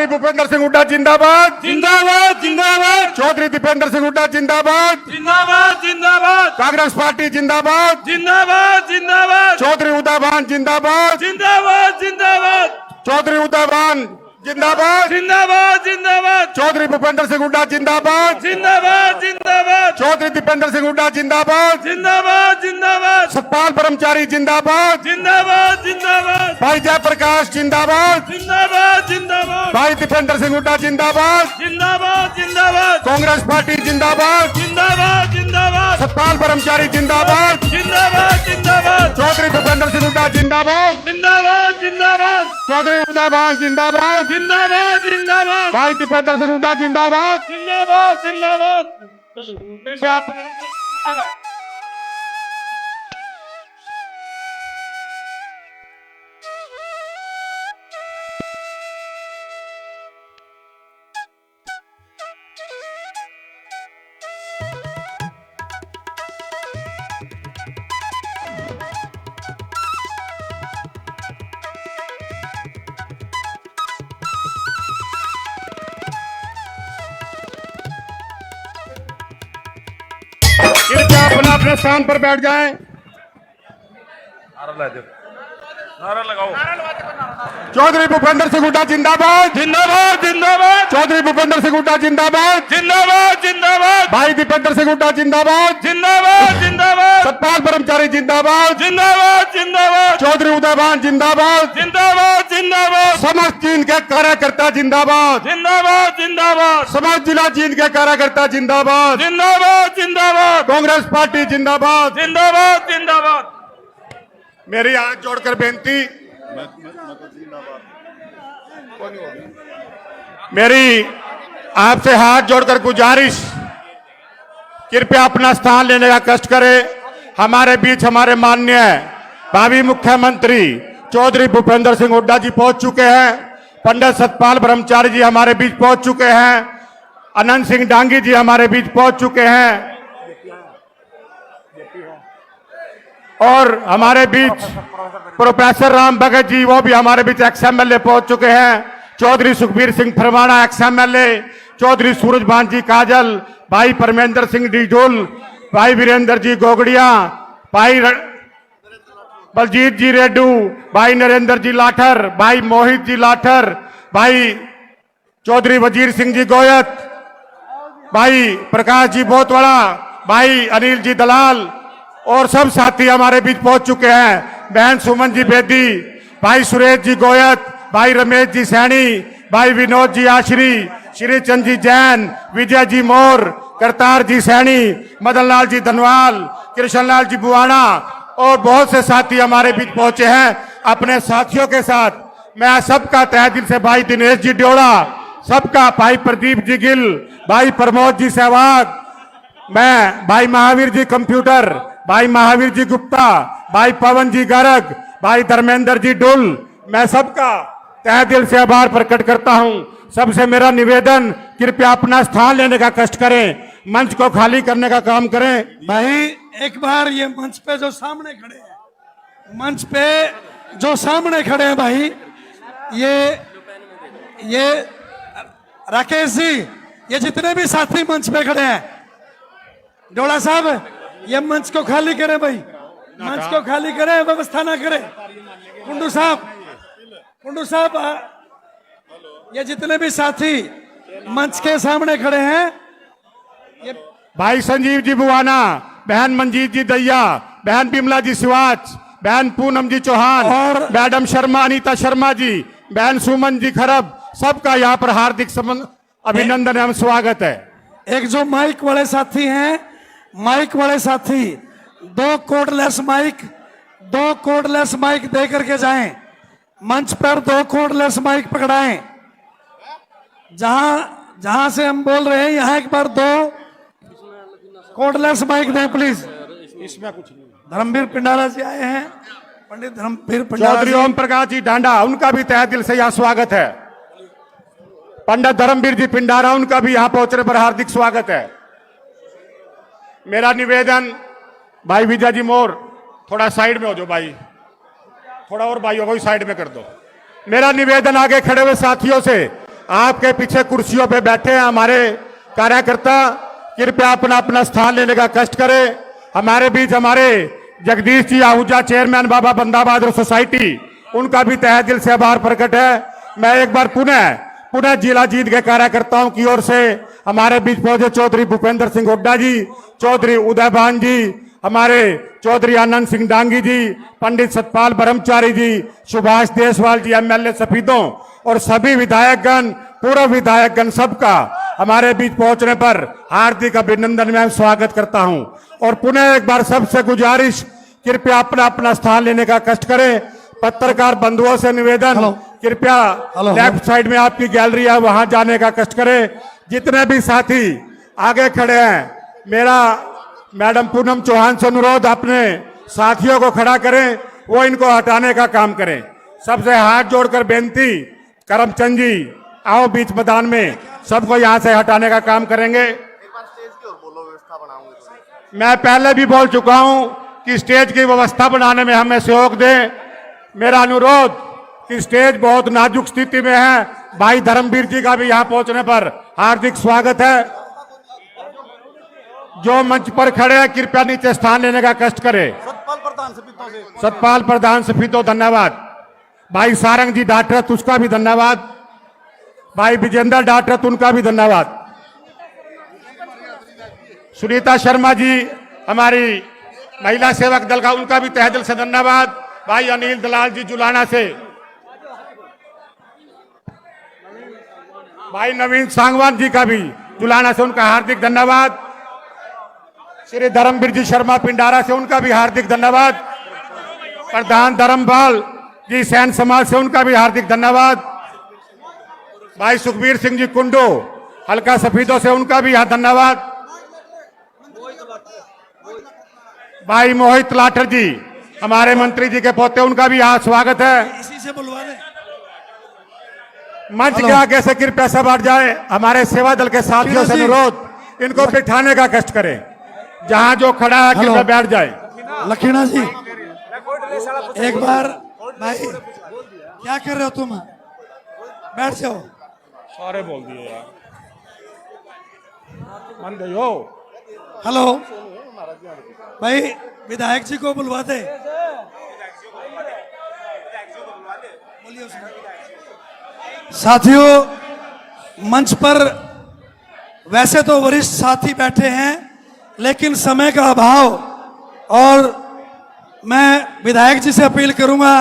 भूपेंद्र सिंह हुड्डा जिंदाबाद जिंदाबाद जिंदाबाद चौधरी दीपेंद्र सिंह हुड्डा जिंदाबाद जिंदाबाद जिंदाबाद कांग्रेस पार्टी जिंदाबाद जिंदाबाद जिंदाबाद चौधरी उदाभान जिंदाबाद जिंदाबाद जिंदाबाद चौधरी उदाभान जिंदाबाद जिंदाबाद जिंदाबाद चौधरी भूपेंद्र सिंह हुड्डा जिंदाबाद जिंदाबाद जिंदाबाद चौधरी दीपेंद्र सिंह हुड्डा जिंदाबाद जिंदाबाद जिंदाबाद सतपाल ब्रह्मचारी जिंदाबाद जिंदाबाद जिंदाबाद भाई जयप्रकाश जिंदाबाद जिंदाबाद जिंदाबाद भाई दीपेंद्र सिंह हुड्डा जिंदाबाद जिंदाबाद जिंदाबाद कांग्रेस पार्टी जिंदाबाद जिंदाबाद जिंदाबाद सतपाल ब्रह्मचारी जिंदाबाद जिंदाबाद जिंदाबाद चौधरी भूपेंद्र सिंह हुड्डा जिंदाबाद जिंदाबाद जिंदाबाद चौधरी उदाभान जिंदाबाद जिंदाबाद जिंदाबाद भाई दीपेंद्र सिंह हुड्डा जिंदाबाद जिंदाबाद जिंदाबाद कृपया अपना अपने स्थान पर बैठ जाएं। नारा लगाओ चौधरी भूपेंद्र सिंह हुड्डा जिंदाबाद जिंदाबाद जिंदाबाद चौधरी भूपेंद्र सिंह हुड्डा जिंदाबाद जिंदाबाद जिंदाबाद भाई दीपेंद्र सिंह हुड्डा जिंदाबाद जिंदाबाद जिंदाबाद सतपाल ब्रह्मचारी जिंदाबाद जिंदाबाद जिंदाबाद चौधरी उदयभान जिंदाबाद जिंदाबाद जिंदाबाद समस्त चीन के कार्यकर्ता जिंदाबाद जिंदाबाद जिंदाबाद समस्त जिला चीन के कार्यकर्ता जिंदाबाद जिंदाबाद जिंदाबाद कांग्रेस पार्टी जिंदाबाद जिंदाबाद जिंदाबाद मेरी हाथ जोड़कर बेनती मेरी आपसे हाथ जोड़कर गुजारिश कृपया अपना स्थान लेने का कष्ट करें। हमारे बीच हमारे माननीय भावी मुख्यमंत्री चौधरी भूपेंद्र सिंह हुड्डा जी पहुंच चुके हैं। पंडित सतपाल ब्रह्मचारी जी हमारे बीच पहुंच चुके हैं। अनंत सिंह डांगी जी हमारे बीच पहुंच चुके हैं और हमारे बीच प्रोफेसर राम भगत जी वो भी हमारे बीच एक्स-एमएलए पहुंच चुके हैं। चौधरी सुखबीर सिंह फरमाना एक्स-एमएलए, चौधरी सूरजभान जी काजल, भाई परमेंद्र सिंह डिडोल, भाई वीरेंद्र जी गोगड़िया, भाई बलजीत जी रेड्डू, भाई नरेंद्र जी लाठर, भाई मोहित जी लाठर, भाई चौधरी वजीर सिंह जी गोयत, भाई प्रकाश जी बोतवाड़ा, भाई अनिल जी दलाल और सब साथी हमारे बीच पहुंच चुके हैं। बहन सुमन जी बेदी, भाई सुरेश जी गोयत, भाई रमेश जी सैनी, भाई विनोद जी आश्री, श्री चंद जी जैन, विजय जी मोर, करतार जी सैनी, मदन लाल जी धनवाल, कृष्ण लाल जी बुआना और बहुत से साथी हमारे बीच पहुंचे हैं। अपने साथियों के साथ मैं सबका तहे दिल से भाई दिनेश जी ड्योड़ा, सबका भाई प्रदीप जी गिल, भाई प्रमोद जी सहवाग, मैं भाई महावीर जी कंप्यूटर, भाई महावीर जी गुप्ता, भाई पवन जी गर्ग, भाई धर्मेंद्र जी डुल, मैं सबका तहे दिल से आभार प्रकट करता हूं। सबसे मेरा निवेदन कृपया अपना स्थान लेने का कष्ट करें, मंच को खाली करने का काम करें। भाई एक बार ये मंच पे जो सामने खड़े हैं, मंच पे जो सामने खड़े हैं भाई, ये राकेश जी, ये जितने भी साथी मंच पे खड़े हैं, डोला साहब ये मंच को खाली करें भाई, मंच को खाली करें, व्यवस्था ना करें। कुंडू साहब ये जितने भी साथी मंच के सामने खड़े हैं, ये भाई संजीव जी बुआना, बहन मंजीत जी दैया, बहन बिमला जी सिवाच, बहन पूनम जी चौहान और मैडम शर्मा अनीता शर्मा जी, बहन सुमन जी खरब, सबका यहाँ पर हार्दिक अभिनंदन एवं स्वागत है। एक जो माइक वाले साथी हैं, माइक वाले साथी दो कोडलेस माइक दे करके जाएं, मंच पर दो कोडलेस माइक पकड़ाएं। जहां से हम बोल रहे हैं यहाँ एक बार दो कोडलेस माइक दें प्लीज। इसमें कुछ नहीं। धर्मवीर पिंडारा जी आए हैं, पंडित धर्मवीर पिंडारा चौधरी ओम प्रकाश जी डांडा, उनका भी तहे दिल से यहाँ स्वागत है। पंडित धर्मवीर जी पिंडारा, उनका भी यहाँ पहुंचने पर हार्दिक स्वागत है। मेरा निवेदन भाई विजय जी मोर, थोड़ा साइड में हो जाओ भाई, थोड़ा और भाई हो साइड में कर दो। मेरा निवेदन आगे खड़े हुए साथियों से, आपके पीछे कुर्सियों पे बैठे हैं हमारे कार्यकर्ता, कृपया अपना अपना स्थान लेने का कष्ट करें। हमारे बीच हमारे जगदीश जी आहूजा, चेयरमैन बाबा बंदा बहादुर सोसाइटी, उनका भी तहे दिल से आभार प्रकट है। मैं एक बार पुनः जिला जीत के कार्यकर्ताओं की ओर से हमारे बीच पहुंचे चौधरी भूपेंद्र सिंह हुड्डा जी, चौधरी उदय भान जी, हमारे चौधरी आनंद सिंह डांगी जी, पंडित सतपाल ब्रह्मचारी जी, सुभाष देसवाल जी, एमएलए सफीदों और सभी विधायकगण, पूर्व विधायकगण, सबका हमारे बीच पहुंचने पर हार्दिक अभिनंदन में स्वागत करता हूं। और पुनः एक बार सबसे गुजारिश, कृपया अपना अपना स्थान लेने का कष्ट करें। पत्रकार बंधुओं से निवेदन, कृपया लेफ्ट साइड में आपकी गैलरी है, वहां जाने का कष्ट करें। जितने भी साथी आगे खड़े हैं, मेरा मैडम पूनम चौहान से अनुरोध, अपने साथियों को खड़ा करें, वो इनको हटाने का काम करें। सबसे हाथ जोड़कर बेनती, करमचंद जी आओ बीच मैदान में, सबको यहां से हटाने का काम करेंगे। मैं पहले भी बोल चुका हूं कि स्टेज की व्यवस्था बनाने में हमें सहयोग दें। मेरा अनुरोध कि स्टेज बहुत नाजुक स्थिति में है, भाई धर्मवीर जी का भी यहां पहुंचने पर हार्दिक स्वागत है। जो मंच पर खड़े हैं, कृपया नीचे स्थान लेने का कष्ट करें। सतपाल प्रधान सफीदो, धन्यवाद। भाई सारंग जी डॉक्टर, उसका भी धन्यवाद। भाई विजेंद्र डॉक्टर, उनका भी धन्यवाद। सुनीता शर्मा जी, हमारी महिला सेवक दल का, उनका भी तहे दिल से धन्यवाद। भाई अनिल दलाल जी जुलाना से, भाई नवीन सांगवान जी का भी जुलाना से, उनका हार्दिक धन्यवाद। श्री धर्मवीर जी शर्मा पिंडारा से, उनका भी हार्दिक धन्यवाद। प्रधान धर्मपाल जी सैन समाज से, उनका भी हार्दिक धन्यवाद। भाई सुखबीर सिंह जी कुंडू हल्का सफीदों से, उनका भी धन्यवाद। भाई मोहित लाठर जी, हमारे मंत्री जी के पोते, उनका भी यहाँ स्वागत है। इसी से बुलवा दे। मंच के आगे से कृपया सब हट जाए। हमारे सेवा दल के साथियों से अनुरोध, इनको बिठाने का कष्ट करें। जहां जो खड़ा है कृपया बैठ जाए। लखीना जी, एक बार भाई, क्या कर रहे हो तुम? बैठ जाओ। सारे बोल दिए यार, मन गई हो। हेलो भाई, विधायक जी को बुलवा दे। साथियों, मंच पर वैसे तो वरिष्ठ साथी बैठे हैं, लेकिन समय का अभाव, और मैं विधायक जी से अपील करूंगा,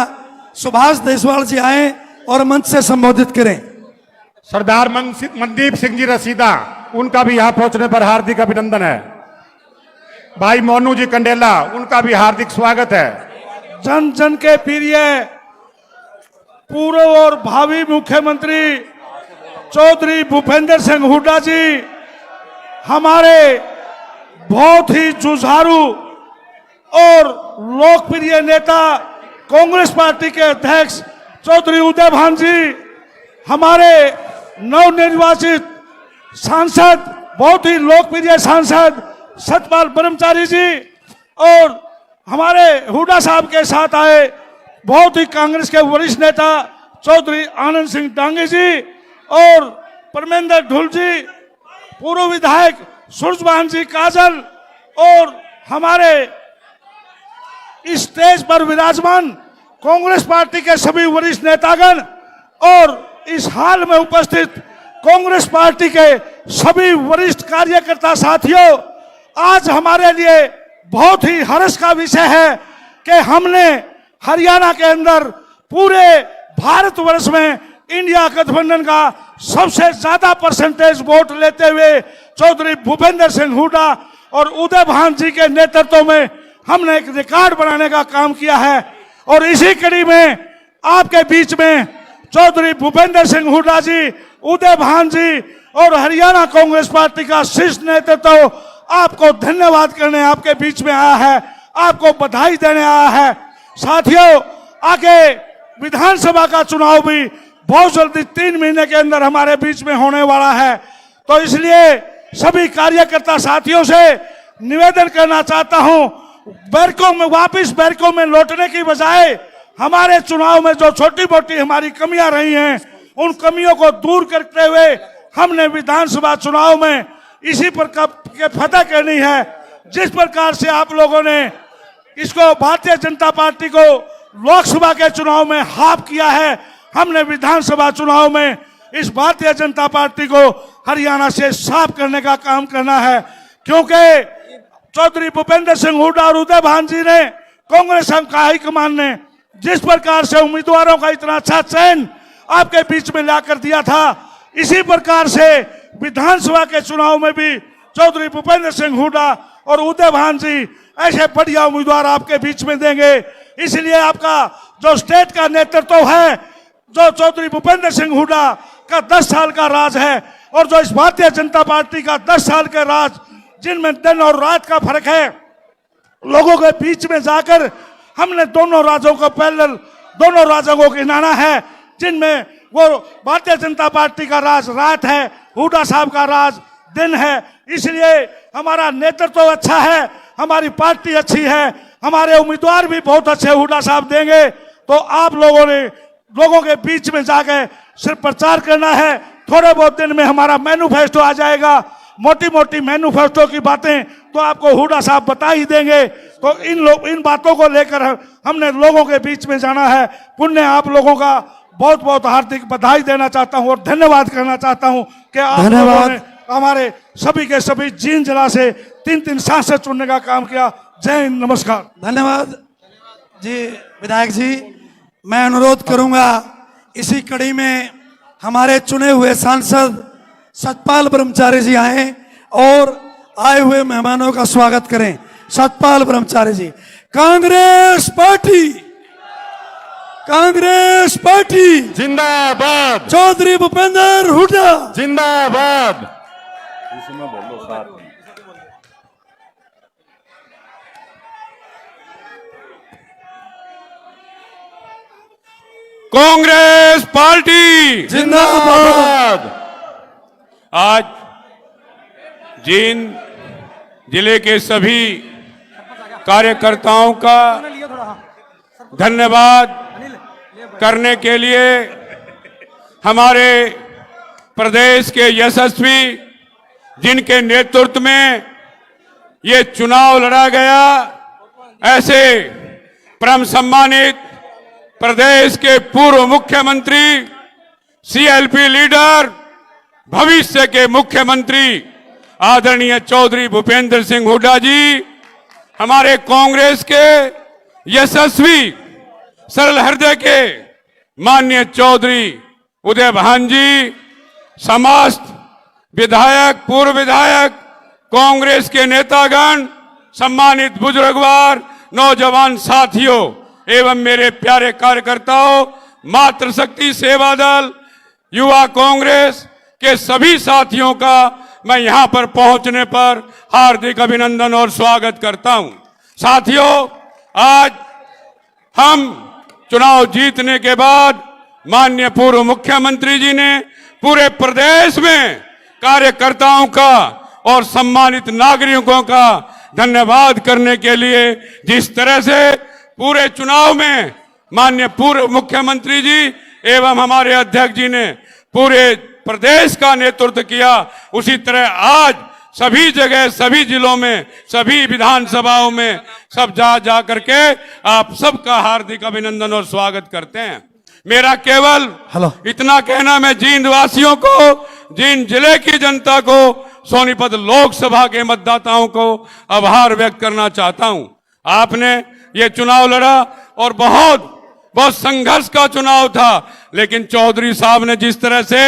सुभाष देसवाल जी आए और मंच से संबोधित करें। सरदार मनदीप सिंह जी रसीदा, उनका भी यहाँ पहुंचने पर हार्दिक अभिनंदन है। भाई मोनू जी कंडेला, उनका भी हार्दिक स्वागत है। जन जन के प्रिय पूर्व और भावी मुख्यमंत्री चौधरी भूपेंद्र सिंह हुड्डा जी, हमारे बहुत ही जुझारू और लोकप्रिय नेता कांग्रेस पार्टी के अध्यक्ष चौधरी उदय भान जी, हमारे नवनिर्वाचित सांसद, बहुत ही लोकप्रिय सांसद सतपाल ब्रह्मचारी जी, और हमारे हुड्डा साहब के साथ आए बहुत ही कांग्रेस के वरिष्ठ नेता चौधरी आनंद सिंह डांगी जी, और परमेंद्र ढुल जी, पूर्व विधायक सूरजभान जी काजल, और हमारे इस स्टेज पर विराजमान कांग्रेस पार्टी के सभी वरिष्ठ नेतागण, और इस हाल में उपस्थित कांग्रेस पार्टी के सभी वरिष्ठ कार्यकर्ता साथियों, आज हमारे लिए बहुत ही हर्ष का विषय है कि हमने हरियाणा के अंदर पूरे भारतवर्ष में इंडिया गठबंधन का सबसे ज्यादा परसेंटेज वोट लेते हुए चौधरी भूपेंद्र सिंह हुड्डा और उदय भान जी के नेतृत्व में हमने एक रिकॉर्ड बनाने का काम किया है। और इसी कड़ी में आपके बीच में चौधरी भूपेंद्र सिंह हुड्डा जी, उदय भान जी और हरियाणा कांग्रेस पार्टी का शीर्ष नेतृत्व आपको धन्यवाद करने आपके बीच में आया है, आपको बधाई देने आया है। साथियों, आगे विधानसभा का चुनाव भी बहुत जल्दी 3 महीने के अंदर हमारे बीच में होने वाला है, तो इसलिए सभी कार्यकर्ता साथियों से निवेदन करना चाहता हूं, बैरकों में वापस बैरकों में लौटने की बजाय हमारे चुनाव में जो छोटी मोटी हमारी कमियां रही हैं उन कमियों को दूर करते हुए हमने विधानसभा चुनाव में इसी प्रकार के फतह करनी है। जिस प्रकार से आप लोगों ने इसको भारतीय जनता पार्टी को लोकसभा के चुनाव में हाफ किया है, हमने विधानसभा चुनाव में इस भारतीय जनता पार्टी को हरियाणा से साफ करने का काम करना है। क्योंकि चौधरी भूपेंद्र सिंह हुड्डा और उदय भान जी ने, कांग्रेस का हाईकमान ने जिस प्रकार से उम्मीदवारों का इतना अच्छा चयन आपके बीच में लाकर दिया था, इसी प्रकार से विधानसभा के चुनाव में भी चौधरी भूपेंद्र सिंह हुड्डा और उदय भान जी ऐसे बढ़िया उम्मीदवार आपके बीच में देंगे। इसलिए आपका जो स्टेट का नेतृत्व है, जो चौधरी भूपेंद्र सिंह हुड्डा का 10 साल का राज है और जो इस भारतीय जनता पार्टी का 10 साल के राज, जिनमें दिन और रात का फर्क है, लोगों के बीच में जाकर हमने दोनों राज्यों को पैरेलल, दोनों राज्यों को गिनाना है, जिनमें वो भारतीय जनता पार्टी का राज रात है, हुड्डा साहब का राज दिन है। इसलिए हमारा नेतृत्व अच्छा है, हमारी पार्टी अच्छी है, हमारे उम्मीदवार भी बहुत अच्छे हुड्डा साहब देंगे। तो आप लोगों ने लोगों के बीच में जाकर सिर्फ प्रचार करना है। थोड़े बहुत दिन में हमारा मैनिफेस्टो आ जाएगा, मोटी मोटी मैनिफेस्टो की बातें तो आपको हुड्डा साहब बता ही देंगे। तो इन बातों को लेकर हमने लोगों के बीच में जाना है। पुण्य आप लोगों का बहुत बहुत हार्दिक बधाई देना चाहता हूं और धन्यवाद करना चाहता हूं कि आप लोगों ने हमारे सभी के सभी जीन जला से 3-3 सांसें चुनने का काम किया। जय हिंद, नमस्कार। धन्यवाद जी विधायक जी। मैं अनुरोध करूंगा इसी कड़ी में हमारे चुने हुए सांसद सतपाल ब्रह्मचारी जी आए और आए हुए मेहमानों का स्वागत करें। सतपाल ब्रह्मचारी जी। कांग्रेस पार्टी, कांग्रेस पार्टी जिंदाबाद, चौधरी भूपेंद्र हुड्डा जिंदाबाद। कांग्रेस पार्टी जिंदाबाद। आज जींद जिले के सभी कार्यकर्ताओं का धन्यवाद करने के लिए हमारे प्रदेश के यशस्वी, जिनके नेतृत्व में ये चुनाव लड़ा गया, ऐसे परम सम्मानित प्रदेश के पूर्व मुख्यमंत्री, सीएलपी लीडर, भविष्य के मुख्यमंत्री आदरणीय चौधरी भूपेंद्र सिंह हुड्डा जी, हमारे कांग्रेस के यशस्वी सरल हृदय के माननीय चौधरी उदय भान जी, समस्त विधायक, पूर्व विधायक, कांग्रेस के नेतागण, सम्मानित बुजुर्गवार, नौजवान साथियों एवं मेरे प्यारे कार्यकर्ताओं, मातृशक्ति सेवा दल, युवा कांग्रेस के सभी साथियों का मैं यहां पर पहुंचने पर हार्दिक अभिनंदन और स्वागत करता हूं। साथियों, आज हम चुनाव जीतने के बाद माननीय पूर्व मुख्यमंत्री जी ने पूरे प्रदेश में कार्यकर्ताओं का और सम्मानित नागरिकों का धन्यवाद करने के लिए जिस तरह से पूरे चुनाव में माननीय पूर्व मुख्यमंत्री जी एवं हमारे अध्यक्ष जी ने पूरे प्रदेश का नेतृत्व किया, उसी तरह आज सभी जगह, सभी जिलों में, सभी विधानसभाओं में सब जा करके आप सबका हार्दिक अभिनंदन और स्वागत करते हैं। मेरा केवल इतना कहना, मैं जींद वासियों को, जींद जिले की जनता को, सोनीपत लोकसभा के मतदाताओं को आभार व्यक्त करना चाहता हूं। आपने ये चुनाव लड़ा और बहुत संघर्ष का चुनाव था, लेकिन चौधरी साहब ने जिस तरह से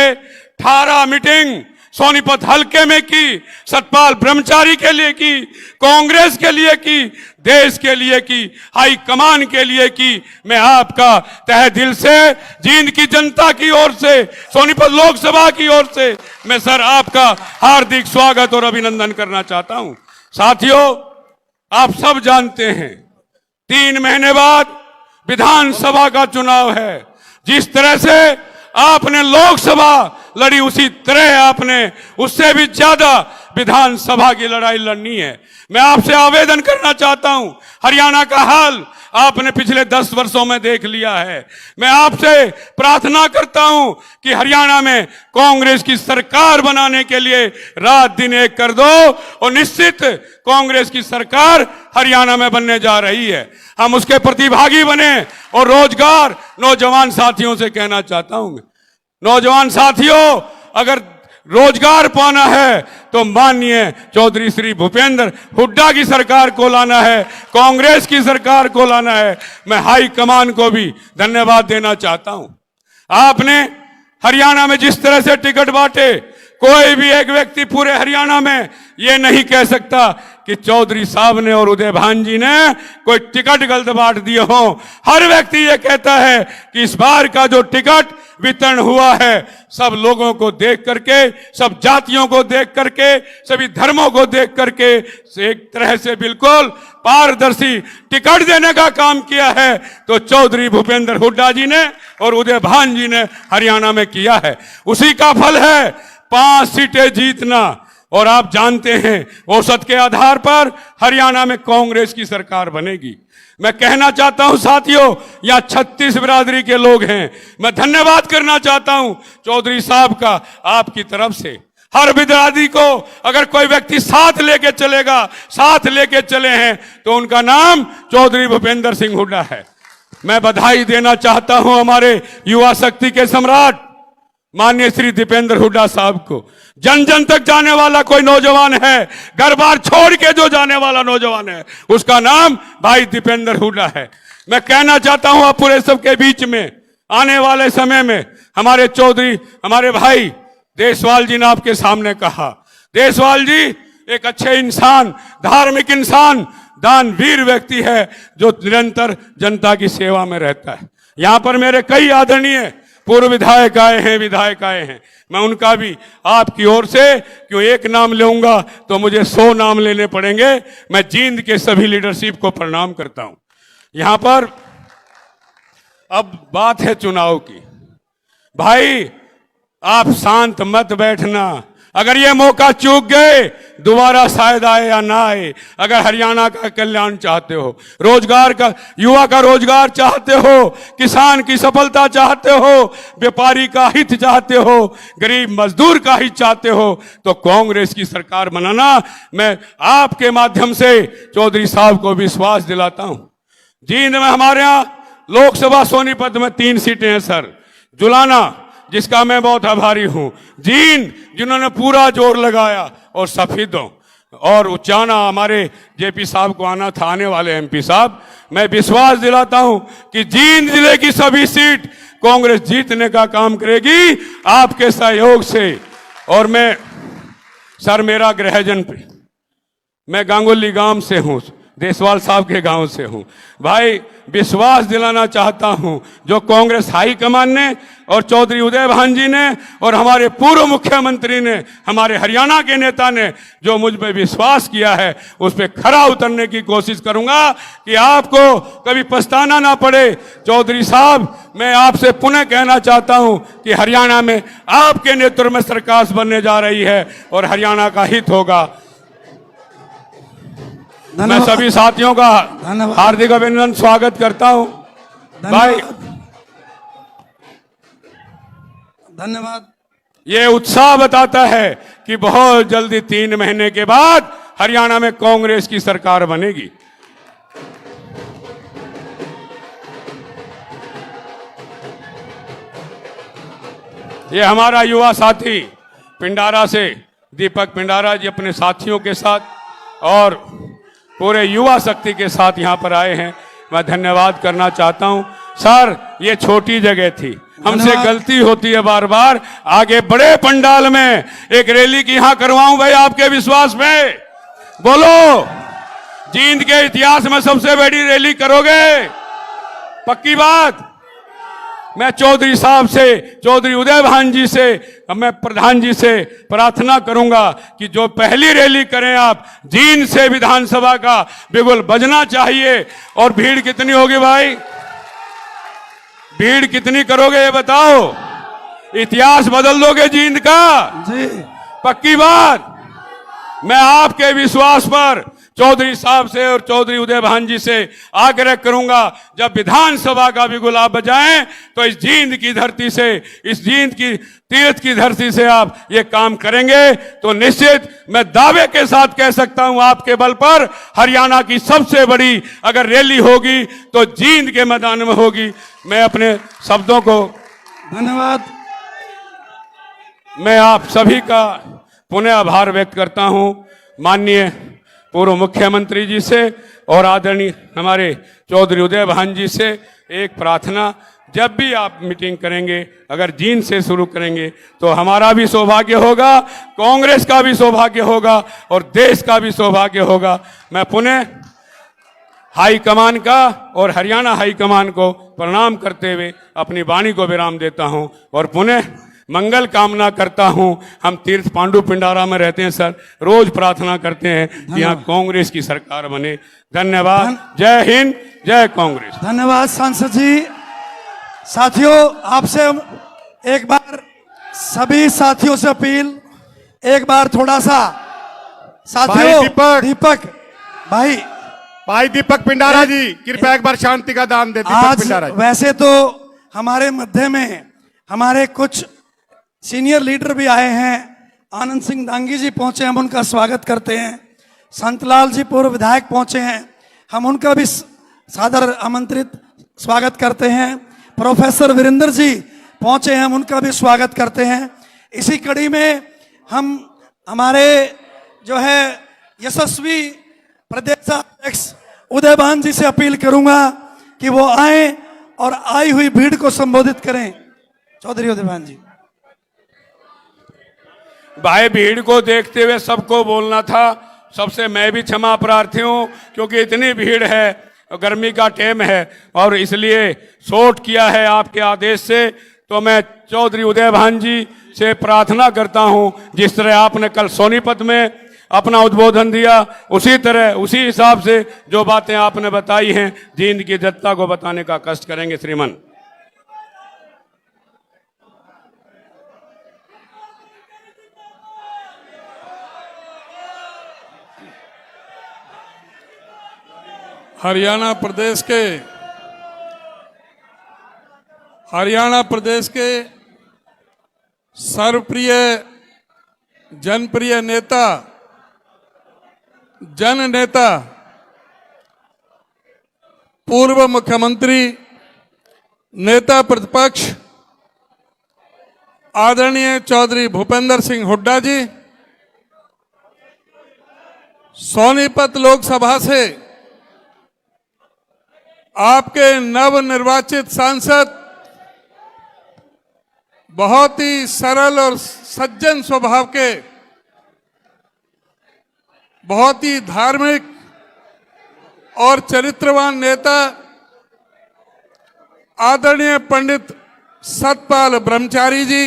18 मीटिंग सोनीपत हल्के में की, सतपाल ब्रह्मचारी के लिए की, कांग्रेस के लिए की, देश के लिए की, हाई कमान के लिए की, मैं आपका तहे दिल से जींद की जनता की ओर से, सोनीपत लोकसभा की ओर से मैं सर आपका हार्दिक स्वागत और अभिनंदन करना चाहता हूं। साथियों, आप सब जानते हैं 3 महीने बाद विधानसभा का चुनाव है। जिस तरह से आपने लोकसभा लड़ी उसी तरह आपने उससे भी ज्यादा विधानसभा की लड़ाई लड़नी है। मैं आपसे आवेदन करना चाहता हूं, हरियाणा का हाल आपने पिछले 10 वर्षों में देख लिया है। मैं आपसे प्रार्थना करता हूं कि हरियाणा में कांग्रेस की सरकार बनाने के लिए रात दिन एक कर दो, और निश्चित कांग्रेस की सरकार हरियाणा में बनने जा रही है। हम उसके प्रतिभागी बने। और रोजगार, नौजवान साथियों से कहना चाहता हूं, नौजवान साथियों, अगर रोजगार पाना है तो माननीय चौधरी श्री भूपेंद्र हुड्डा की सरकार को लाना है, कांग्रेस की सरकार को लाना है। मैं हाई कमान को भी धन्यवाद देना चाहता हूं। आपने हरियाणा में जिस तरह से टिकट बांटे, कोई भी एक व्यक्ति पूरे हरियाणा में ये नहीं कह सकता कि चौधरी साहब ने और उदय भान जी ने कोई टिकट गलत बांट दिए हो। हर व्यक्ति ये कहता है कि इस बार का जो टिकट वितरण हुआ है, सब लोगों को देख करके, सब जातियों को देख करके, सभी धर्मों को देख करके एक तरह से बिल्कुल पारदर्शी टिकट देने का काम किया है, तो चौधरी भूपेंद्र हुड्डा जी ने और उदय भान जी ने हरियाणा में किया है। उसी का फल है 5 सीटें जीतना। और आप जानते हैं औसत के आधार पर हरियाणा में कांग्रेस की सरकार बनेगी। मैं कहना चाहता हूं साथियों, यहां 36 बिरादरी के लोग हैं। मैं धन्यवाद करना चाहता हूं चौधरी साहब का आपकी तरफ से। हर बिरादरी को अगर कोई व्यक्ति साथ लेके चलेगा, साथ लेके चले हैं, तो उनका नाम चौधरी भूपेंद्र सिंह हुड्डा है। मैं बधाई देना चाहता हूं हमारे युवा शक्ति के सम्राट माननीय श्री दीपेंद्र हुड्डा साहब को। जन जन तक जाने वाला कोई नौजवान है, घर बार छोड़ के जो जाने वाला नौजवान है, उसका नाम भाई दीपेंद्र हुड्डा है। मैं कहना चाहता हूं आप पूरे सबके बीच में आने वाले समय में हमारे चौधरी, हमारे भाई देशवाल जी ने आपके सामने कहा, देशवाल जी एक अच्छे इंसान, धार्मिक इंसान, दानवीर व्यक्ति है जो निरंतर जनता की सेवा में रहता है। यहां पर मेरे कई आदरणीय पूर्व विधायक आए हैं, विधायक आए हैं। मैं उनका भी आपकी ओर से क्यों एक नाम लूंगा तो मुझे 100 नाम लेने पड़ेंगे। मैं जींद के सभी लीडरशिप को प्रणाम करता हूं। यहां पर अब बात है चुनाव की। भाई आप शांत मत बैठना। अगर ये मौका चूक गए, दोबारा शायद आए या ना आए। अगर हरियाणा का कल्याण चाहते हो, रोजगार का, युवा का रोजगार चाहते हो, किसान की सफलता चाहते हो, व्यापारी का हित चाहते हो, गरीब मजदूर का हित चाहते हो, तो कांग्रेस की सरकार बनाना। मैं आपके माध्यम से चौधरी साहब को विश्वास दिलाता हूं। जींद में हमारे यहां लोकसभा सोनीपत में 3 सीटें हैं सर। जुलाना जिसका मैं बहुत आभारी हूं, जींद जिन्होंने पूरा जोर लगाया, और सफीदों और उचाना हमारे जेपी साहब को आना था, आने वाले एमपी साहब। मैं विश्वास दिलाता हूं कि जींद जिले की सभी सीट कांग्रेस जीतने का काम करेगी आपके सहयोग से। और मैं सर, मेरा गृहजन, मैं गांगुली गांव से हूं, देशवाल साहब के गांव से हूं। भाई विश्वास दिलाना चाहता हूं, जो कांग्रेस हाईकमान ने और चौधरी उदय भान जी ने और हमारे पूर्व मुख्यमंत्री ने, हमारे हरियाणा के नेता ने जो मुझ पे विश्वास किया है, उस पे खरा उतरने की कोशिश करूंगा कि आपको कभी पछताना ना पड़े। चौधरी साहब, मैं आपसे पुनः कहना चाहता हूं कि हरियाणा में आपके नेतृत्व में सरकार बनने जा रही है और हरियाणा का हित होगा। मैं सभी साथियों का हार्दिक अभिनंदन, स्वागत करता हूं। भाई धन्यवाद। ये उत्साह बताता है कि बहुत जल्दी 3 महीने के बाद हरियाणा में कांग्रेस की सरकार बनेगी। ये हमारा युवा साथी पिंडारा से दीपक पिंडारा जी अपने साथियों के साथ और पूरे युवा शक्ति के साथ यहां पर आए हैं। मैं धन्यवाद करना चाहता हूं। सर, ये छोटी जगह थी, हमसे गलती होती है बार बार। आगे बड़े पंडाल में एक रैली की यहां करवाऊं भाई, आपके विश्वास में बोलो, जींद के इतिहास में सबसे बड़ी रैली करोगे? पक्की बात। मैं चौधरी साहब से, चौधरी उदय भान जी से, मैं प्रधान जी से प्रार्थना करूंगा कि जो पहली रैली करें आप, जींद से विधानसभा का बिगुल बजना चाहिए। और भीड़ कितनी होगी भाई? भीड़ कितनी करोगे ये बताओ? इतिहास बदल दोगे जींद का? जी पक्की बात। मैं आपके विश्वास पर चौधरी साहब से और चौधरी उदय भान जी से आग्रह करूंगा, जब विधानसभा का भी गुलाब बजाएं तो इस जींद की धरती से, इस जींद की तीर्थ की धरती से आप ये काम करेंगे तो निश्चित मैं दावे के साथ कह सकता हूं, आपके बल पर हरियाणा की सबसे बड़ी अगर रैली होगी तो जींद के मैदान में होगी। मैं अपने शब्दों को, धन्यवाद। मैं आप सभी का पुनः आभार व्यक्त करता हूं। माननीय पूर्व मुख्यमंत्री जी से और आदरणीय हमारे चौधरी उदय भान जी से एक प्रार्थना, जब भी आप मीटिंग करेंगे अगर जींद से शुरू करेंगे तो हमारा भी सौभाग्य होगा, कांग्रेस का भी सौभाग्य होगा और देश का भी सौभाग्य होगा। मैं पुनः हाई कमान का और हरियाणा हाई कमान को प्रणाम करते हुए अपनी वाणी को विराम देता हूं और पुनः मंगल कामना करता हूं। हम तीर्थ पांडु पिंडारा में रहते हैं सर, रोज प्रार्थना करते हैं कि यहाँ कांग्रेस की सरकार बने। धन्यवाद। जय हिंद, जय कांग्रेस। धन्यवाद सांसद जी। साथियों, आपसे एक बार सभी साथियों से अपील, एक बार थोड़ा सा साथियों, दीपक भाई दीपक पिंडारा जी कृपया एक बार शांति का दान दे। दीपक आज पिंडारा जी। वैसे तो हमारे मध्य में हमारे कुछ सीनियर लीडर भी आए हैं। आनंद सिंह डांगी जी पहुंचे, हम उनका स्वागत करते हैं। संतलाल जी पूर्व विधायक पहुंचे हैं, हम उनका भी सादर आमंत्रित स्वागत करते हैं। प्रोफेसर वीरेंद्र जी पहुंचे हैं, हम उनका भी स्वागत करते हैं। इसी कड़ी में हम हमारे जो है यशस्वी प्रदेशाध्यक्ष उदय भान जी से अपील करूंगा कि वो आए और आई हुई भीड़ को संबोधित करें। चौधरी उदय भान जी। भाई, भीड़ को देखते हुए सबको बोलना था, सबसे मैं भी क्षमा प्रार्थी हूं क्योंकि इतनी भीड़ है, गर्मी का टाइम है और इसलिए शॉर्ट किया है आपके आदेश से। तो मैं चौधरी उदय भान जी से प्रार्थना करता हूं, जिस तरह आपने कल सोनीपत में अपना उद्बोधन दिया, उसी तरह उसी हिसाब से जो बातें आपने बताई हैं जींद की जनता को बताने का कष्ट करेंगे श्रीमान। हरियाणा प्रदेश के सर्वप्रिय जनप्रिय नेता, जननेता, पूर्व मुख्यमंत्री, नेता प्रतिपक्ष आदरणीय चौधरी भूपेंद्र सिंह हुड्डा जी सोनीपत लोकसभा से आपके नवनिर्वाचित सांसद, बहुत ही सरल और सज्जन स्वभाव के, बहुत ही धार्मिक और चरित्रवान नेता आदरणीय पंडित सतपाल ब्रह्मचारी जी,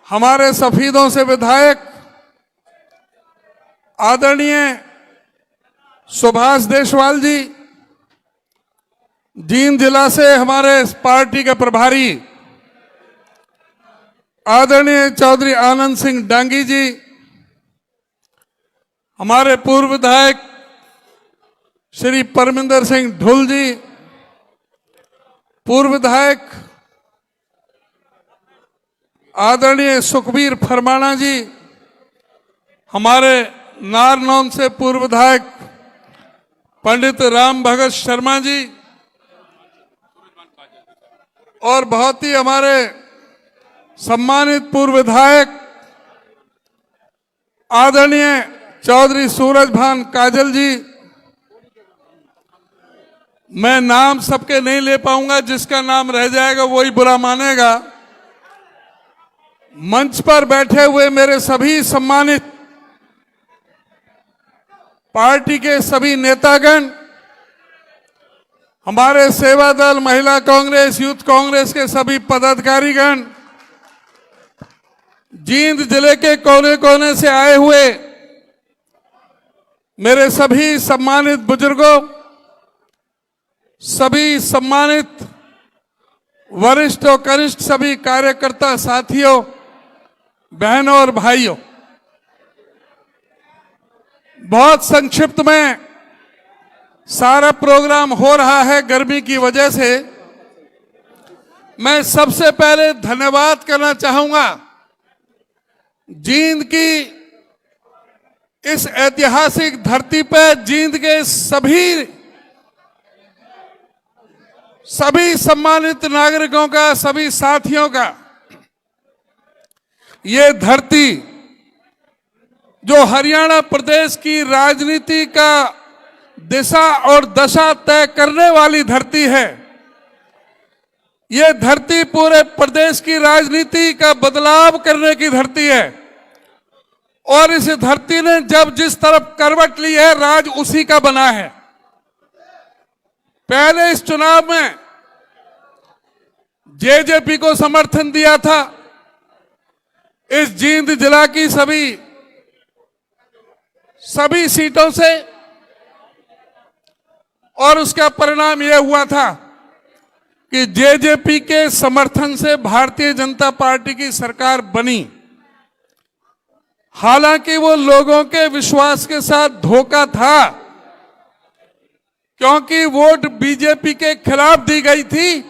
हमारे सफीदों से विधायक आदरणीय सुभाष देशवाल जी, जींद जिला से हमारे पार्टी के प्रभारी आदरणीय चौधरी आनंद सिंह डांगी जी, हमारे पूर्व विधायक श्री परमिंदर सिंह ढुल जी, पूर्व विधायक आदरणीय सुखबीर फरमाना जी, हमारे नारनौन से पूर्व विधायक पंडित राम भगत शर्मा जी और बहुत ही हमारे सम्मानित पूर्व विधायक आदरणीय चौधरी सूरज भान काजल जी। मैं नाम सबके नहीं ले पाऊंगा, जिसका नाम रह जाएगा वही बुरा मानेगा। मंच पर बैठे हुए मेरे सभी सम्मानित पार्टी के सभी नेतागण, हमारे सेवा दल, महिला कांग्रेस, यूथ कांग्रेस के सभी पदाधिकारीगण, जींद जिले के कोने कोने से आए हुए मेरे सभी सम्मानित बुजुर्गों, सभी सम्मानित वरिष्ठ और कनिष्ठ सभी कार्यकर्ता साथियों, बहनों और भाइयों, बहुत संक्षिप्त में सारा प्रोग्राम हो रहा है गर्मी की वजह से। मैं सबसे पहले धन्यवाद करना चाहूंगा जींद की इस ऐतिहासिक धरती पर जींद के सभी सम्मानित नागरिकों का, सभी साथियों का। ये धरती जो हरियाणा प्रदेश की राजनीति का दिशा और दशा तय करने वाली धरती है, ये धरती पूरे प्रदेश की राजनीति का बदलाव करने की धरती है। और इस धरती ने जब जिस तरफ करवट ली है, राज उसी का बना है। पहले इस चुनाव में जेजेपी को समर्थन दिया था इस जींद जिला की सभी सीटों से, और उसका परिणाम यह हुआ था कि जेजेपी के समर्थन से भारतीय जनता पार्टी की सरकार बनी। हालांकि वो लोगों के विश्वास के साथ धोखा था, क्योंकि वोट बीजेपी के खिलाफ दी गई थी,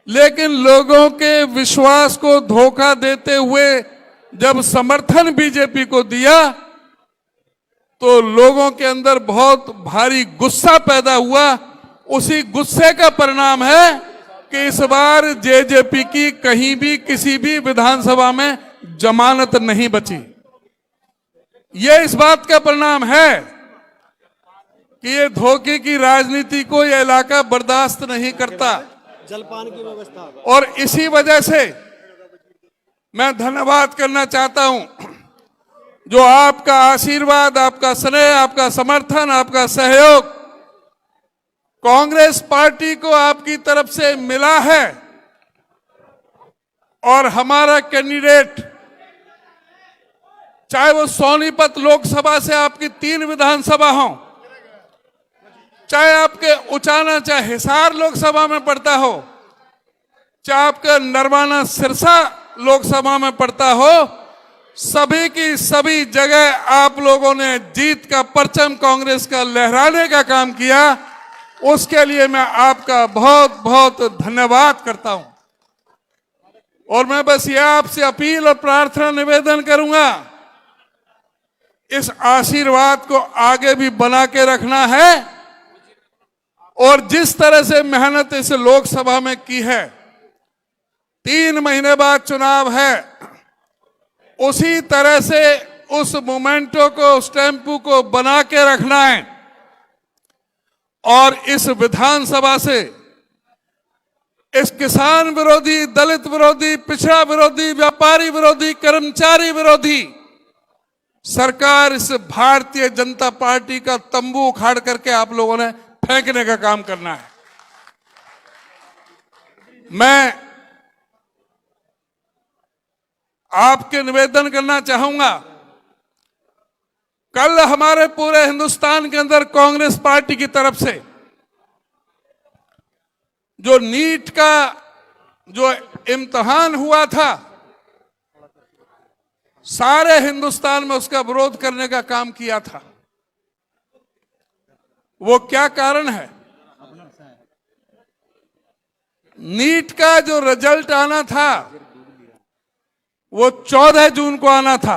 लेकिन लोगों के विश्वास को धोखा देते हुए जब समर्थन बीजेपी को दिया तो लोगों के अंदर बहुत भारी गुस्सा पैदा हुआ। उसी गुस्से का परिणाम है कि इस बार जेजेपी की कहीं भी किसी भी विधानसभा में जमानत नहीं बची। यह इस बात का परिणाम है कि ये धोखे की राजनीति को यह इलाका बर्दाश्त नहीं करता। जलपान की व्यवस्था, और इसी वजह से मैं धन्यवाद करना चाहता हूं जो आपका आशीर्वाद, आपका स्नेह, आपका समर्थन, आपका सहयोग कांग्रेस पार्टी को आपकी तरफ से मिला है। और हमारा कैंडिडेट, चाहे वो सोनीपत लोकसभा से आपकी 3 विधानसभा हो, चाहे आपके उचाना, चाहे हिसार लोकसभा में पड़ता हो, चाहे आपका नरवाना सिरसा लोकसभा में पड़ता हो, सभी की सभी जगह आप लोगों ने जीत का परचम कांग्रेस का लहराने का काम किया। उसके लिए मैं आपका बहुत बहुत धन्यवाद करता हूं। और मैं बस यह आपसे अपील और प्रार्थना निवेदन करूंगा, इस आशीर्वाद को आगे भी बना के रखना है। और जिस तरह से मेहनत इस लोकसभा में की है, 3 महीने बाद चुनाव है, उसी तरह से उस मोमेंटो को, उस टेम्पो को बना के रखना है। और इस विधानसभा से इस किसान विरोधी, दलित विरोधी, पिछड़ा विरोधी, व्यापारी विरोधी, कर्मचारी विरोधी सरकार, इस भारतीय जनता पार्टी का तंबू उखाड़ करके आप लोगों ने फेंकने का काम करना है। मैं आपके निवेदन करना चाहूंगा, कल हमारे पूरे हिंदुस्तान के अंदर कांग्रेस पार्टी की तरफ से जो नीट का जो इम्तिहान हुआ था, सारे हिंदुस्तान में उसका विरोध करने का काम किया था। वो क्या कारण है? नीट का जो रिजल्ट आना था वो 14 जून को आना था,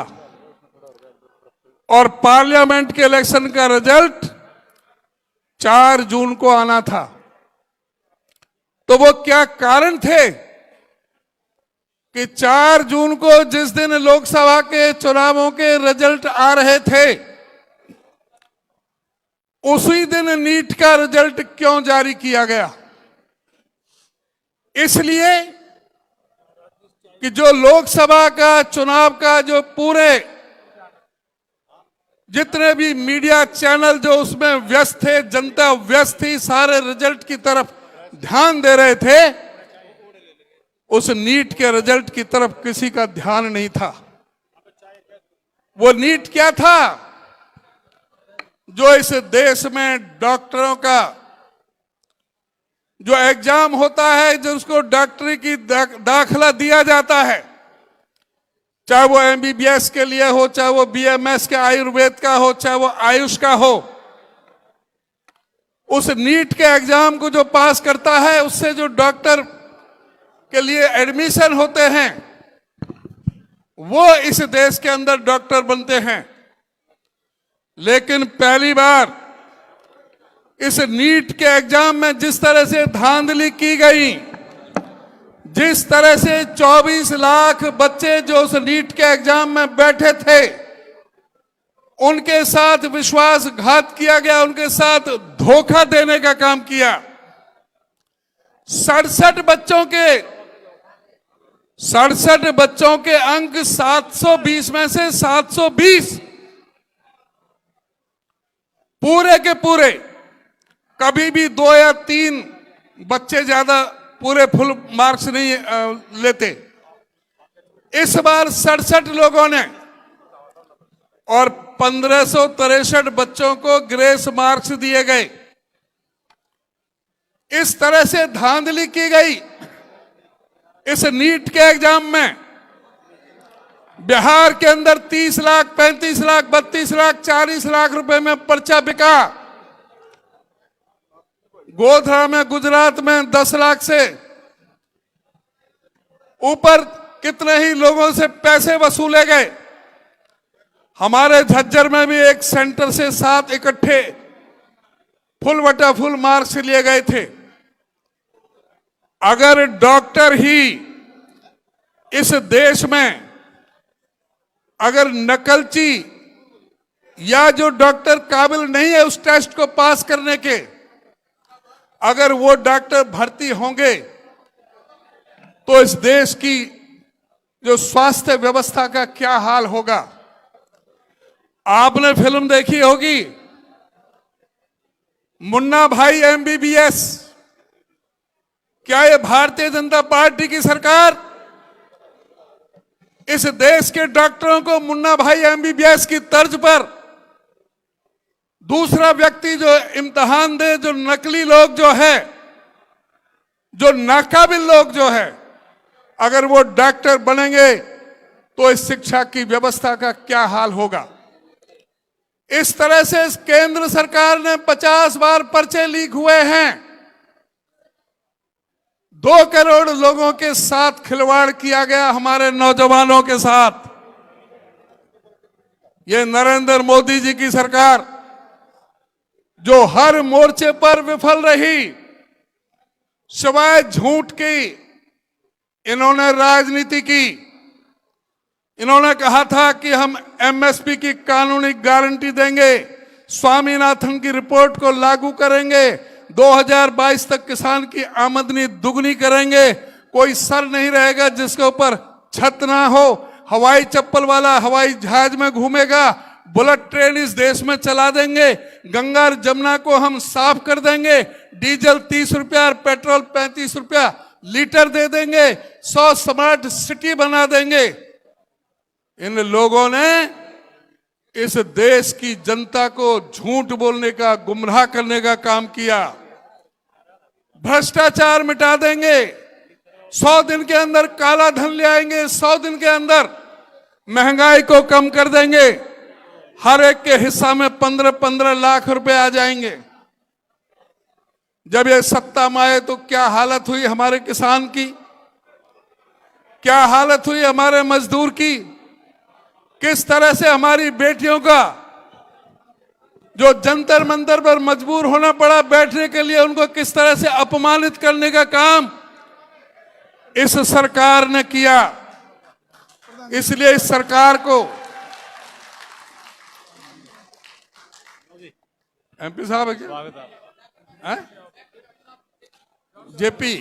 और पार्लियामेंट के इलेक्शन का रिजल्ट 4 जून को आना था। तो वो क्या कारण थे कि 4 जून को, जिस दिन लोकसभा के चुनावों के रिजल्ट आ रहे थे, उसी दिन नीट का रिजल्ट क्यों जारी किया गया? इसलिए कि जो लोकसभा का चुनाव का जो पूरे जितने भी मीडिया चैनल जो उसमें व्यस्त थे, जनता व्यस्त थी, सारे रिजल्ट की तरफ ध्यान दे रहे थे, उस नीट के रिजल्ट की तरफ किसी का ध्यान नहीं था। वो नीट क्या था? जो इस देश में डॉक्टरों का जो एग्जाम होता है, जिसको डॉक्टरी की दाखिला दिया जाता है, चाहे वो एमबीबीएस के लिए हो, चाहे वो बीएमएस के आयुर्वेद का हो, चाहे वो आयुष का हो, उस नीट के एग्जाम को जो पास करता है, उससे जो डॉक्टर के लिए एडमिशन होते हैं, वो इस देश के अंदर डॉक्टर बनते हैं। लेकिन पहली बार इस नीट के एग्जाम में जिस तरह से धांधली की गई, जिस तरह से 24 लाख बच्चे जो उस नीट के एग्जाम में बैठे थे, उनके साथ विश्वासघात किया गया, उनके साथ धोखा देने का काम किया। 67 बच्चों के अंक 720 में से 720 पूरे के पूरे, कभी भी 2 या 3 बच्चे ज्यादा पूरे फुल मार्क्स नहीं लेते। इस बार 67 लोगों ने और 1563 बच्चों को ग्रेस मार्क्स दिए गए। इस तरह से धांधली की गई इस नीट के एग्जाम में। बिहार के अंदर 30 लाख, 35 लाख, 32 लाख, 40 लाख रुपए में पर्चा बिका। गोधरा में, गुजरात में 10 लाख से ऊपर कितने ही लोगों से पैसे वसूले गए। हमारे झज्जर में भी एक सेंटर से 7 इकट्ठे फुल बटा फुल मार्क्स लिए गए थे। अगर डॉक्टर ही इस देश में, अगर नकलची या जो डॉक्टर काबिल नहीं है उस टेस्ट को पास करने के, अगर वो डॉक्टर भर्ती होंगे तो इस देश की जो स्वास्थ्य व्यवस्था का क्या हाल होगा। आपने फिल्म देखी होगी मुन्ना भाई एमबीबीएस। क्या ये भारतीय जनता पार्टी की सरकार इस देश के डॉक्टरों को मुन्ना भाई एमबीबीएस की तर्ज पर दूसरा व्यक्ति जो इम्तिहान दे, जो नकली लोग जो है, जो नाकाबिल लोग जो है, अगर वो डॉक्टर बनेंगे तो इस शिक्षा की व्यवस्था का क्या हाल होगा। इस तरह से इस केंद्र सरकार ने 50 बार पर्चे लीक हुए हैं। 2 करोड़ लोगों के साथ खिलवाड़ किया गया, हमारे नौजवानों के साथ। ये नरेंद्र मोदी जी की सरकार जो हर मोर्चे पर विफल रही, सिवाय झूठ की इन्होंने राजनीति की। इन्होंने कहा था कि हम एमएसपी की कानूनी गारंटी देंगे, स्वामीनाथन की रिपोर्ट को लागू करेंगे, 2022 तक किसान की आमदनी दुगनी करेंगे, कोई सर नहीं रहेगा जिसके ऊपर छत ना हो, हवाई चप्पल वाला हवाई जहाज में घूमेगा, बुलेट ट्रेन इस देश में चला देंगे, गंगा और जमुना को हम साफ कर देंगे, डीजल 30 रुपया और पेट्रोल 35 रुपया लीटर दे देंगे, 100 स्मार्ट सिटी बना देंगे। इन लोगों ने इस देश की जनता को झूठ बोलने का, गुमराह करने का काम किया। भ्रष्टाचार मिटा देंगे, 100 दिन के अंदर काला धन ले आएंगे, 100 दिन के अंदर महंगाई को कम कर देंगे, हर एक के हिस्सा में 15-15 लाख रुपए आ जाएंगे। जब ये सत्ता में आए तो क्या हालत हुई हमारे किसान की, क्या हालत हुई हमारे मजदूर की, किस तरह से हमारी बेटियों का जो जंतर मंतर पर मजबूर होना पड़ा बैठने के लिए, उनको किस तरह से अपमानित करने का काम इस सरकार ने किया। इसलिए इस सरकार को, एमपी साहब है क्या, जेपी,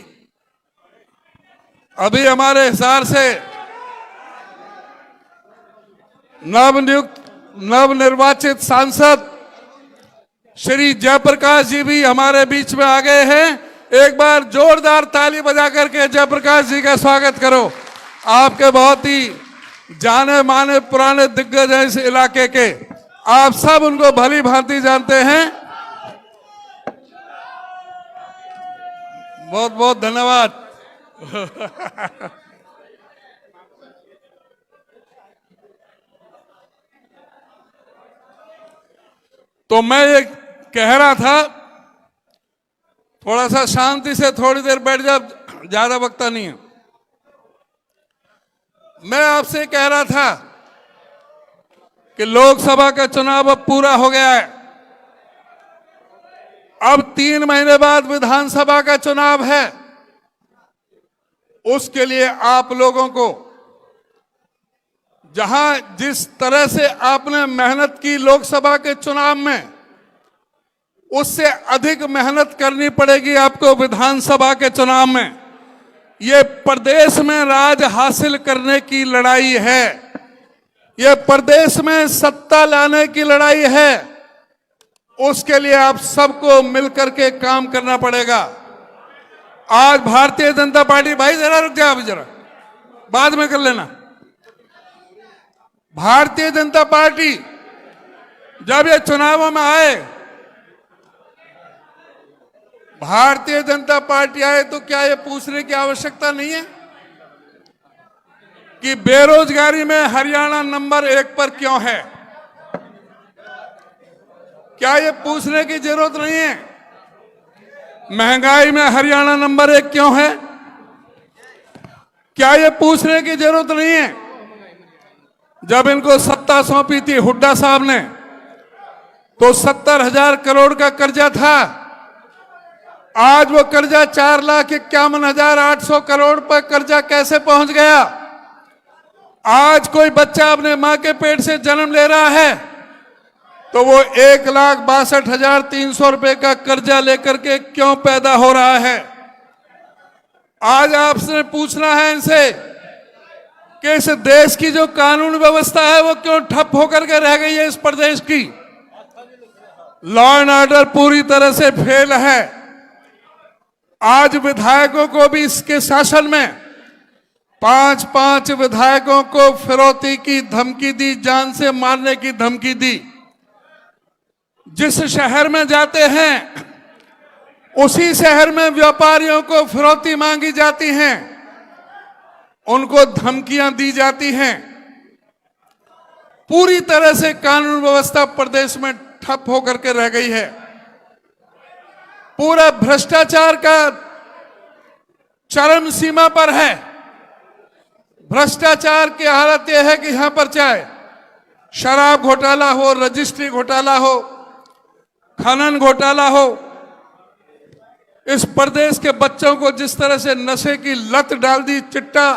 अभी हमारे हिसार से नवनिर्वाचित सांसद श्री जयप्रकाश जी भी हमारे बीच में आ गए हैं। एक बार जोरदार ताली बजा करके जयप्रकाश जी का स्वागत करो। आपके बहुत ही जाने माने पुराने दिग्गज हैं इस इलाके के, आप सब उनको भली भांति जानते हैं। बहुत बहुत धन्यवाद। तो मैं ये कह रहा था, थोड़ा सा शांति से थोड़ी देर बैठ जा, ज्यादा वक्ता नहीं है। मैं आपसे कह रहा था कि लोकसभा का चुनाव अब पूरा हो गया है। अब 3 महीने बाद विधानसभा का चुनाव है। उसके लिए आप लोगों को जहां जिस तरह से आपने मेहनत की लोकसभा के चुनाव में, उससे अधिक मेहनत करनी पड़ेगी आपको विधानसभा के चुनाव में। ये प्रदेश में राज हासिल करने की लड़ाई है, ये प्रदेश में सत्ता लाने की लड़ाई है। उसके लिए आप सबको मिलकर के काम करना पड़ेगा। आज भारतीय जनता पार्टी, भाई जरा रुक जाओ, जरा बाद में कर लेना। भारतीय जनता पार्टी जब ये चुनावों में आए, भारतीय जनता पार्टी आए तो क्या ये पूछने की आवश्यकता नहीं है कि बेरोजगारी में हरियाणा नंबर 1 पर क्यों है? क्या ये पूछने की जरूरत नहीं है? महंगाई में हरियाणा नंबर 1 क्यों है? क्या ये पूछने की जरूरत नहीं है? जब इनको सत्ता सौंपी थी हुड्डा साहब ने, तो 70,000 करोड़ का कर्जा था। आज वो कर्जा 4,51,800 करोड़ पर कर्जा कैसे पहुंच गया? आज कोई बच्चा अपने मां के पेट से जन्म ले रहा है तो वो 1,62,300 रुपए का कर्जा लेकर के क्यों पैदा हो रहा है? आज आपसे पूछना है इनसे कि इस देश की जो कानून व्यवस्था है वो क्यों ठप होकर के रह गई है? इस प्रदेश की लॉ एंड ऑर्डर पूरी तरह से फेल है। आज विधायकों को भी इसके शासन में 5-5 विधायकों को फिरौती की धमकी दी, जान से मारने की धमकी दी। जिस शहर में जाते हैं उसी शहर में व्यापारियों को फिरौती मांगी जाती हैं, उनको धमकियां दी जाती हैं। पूरी तरह से कानून व्यवस्था प्रदेश में ठप होकर के रह गई है। पूरा भ्रष्टाचार का चरम सीमा पर है। भ्रष्टाचार की हालत यह है कि यहां पर चाहे शराब घोटाला हो, रजिस्ट्री घोटाला हो, खनन घोटाला हो, इस प्रदेश के बच्चों को जिस तरह से नशे की लत डाल दी, चिट्टा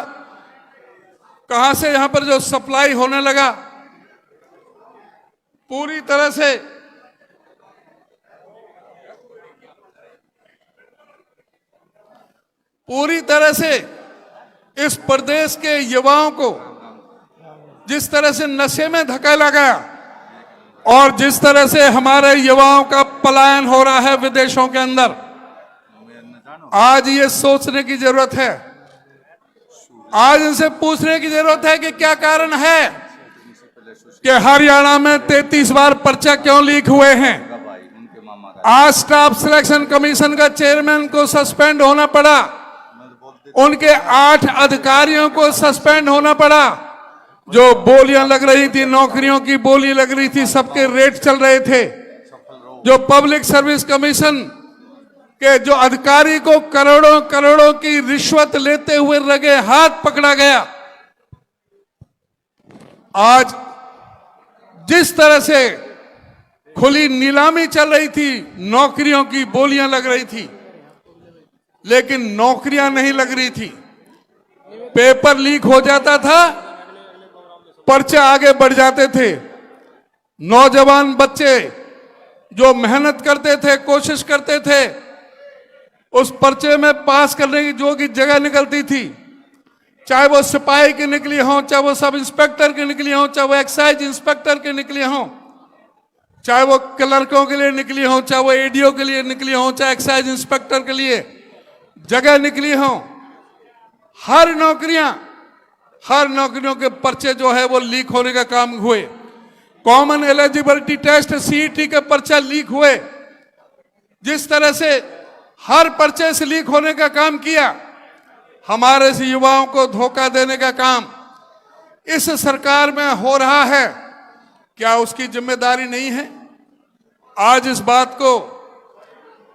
कहां से यहां पर जो सप्लाई होने लगा, पूरी तरह से इस प्रदेश के युवाओं को जिस तरह से नशे में धकेला गया और जिस तरह से हमारे युवाओं का पलायन हो रहा है विदेशों के अंदर, आज ये सोचने की जरूरत है। आज इनसे पूछने की जरूरत है कि क्या कारण है कि हरियाणा में 33 बार पर्चा क्यों लीक हुए हैं। आज स्टाफ सिलेक्शन कमीशन का चेयरमैन को सस्पेंड होना पड़ा, उनके 8 अधिकारियों को सस्पेंड होना पड़ा। जो बोलियां लग रही थी, नौकरियों की बोली लग रही थी, सबके रेट चल रहे थे। जो पब्लिक सर्विस कमीशन के जो अधिकारी को करोड़ों करोड़ों की रिश्वत लेते हुए रगे हाथ पकड़ा गया। आज जिस तरह से खुली नीलामी चल रही थी, नौकरियों की बोलियां लग रही थी, लेकिन नौकरियां नहीं लग रही थी। पेपर लीक हो जाता था, पर्चे आगे बढ़ जाते थे। नौजवान बच्चे जो मेहनत करते थे, कोशिश करते थे, उस पर्चे में पास करने की जो की जगह निकलती थी, चाहे वो सिपाही की निकली हो, चाहे वो सब इंस्पेक्टर की निकली हो, चाहे वो एक्साइज इंस्पेक्टर की निकली हो, चाहे वो क्लर्कों के लिए निकली हो, चाहे वो एडीओ के लिए निकली हो, चाहे एक्साइज इंस्पेक्टर के लिए जगह निकली हो, हर नौकरियों के पर्चे जो है वो लीक होने का काम हुए। कॉमन एलिजिबिलिटी टेस्ट सीईटी के पर्चा लीक हुए। जिस तरह से हर पर्चे से लीक होने का काम किया, हमारे से युवाओं को धोखा देने का काम इस सरकार में हो रहा है। क्या उसकी जिम्मेदारी नहीं है? आज इस बात को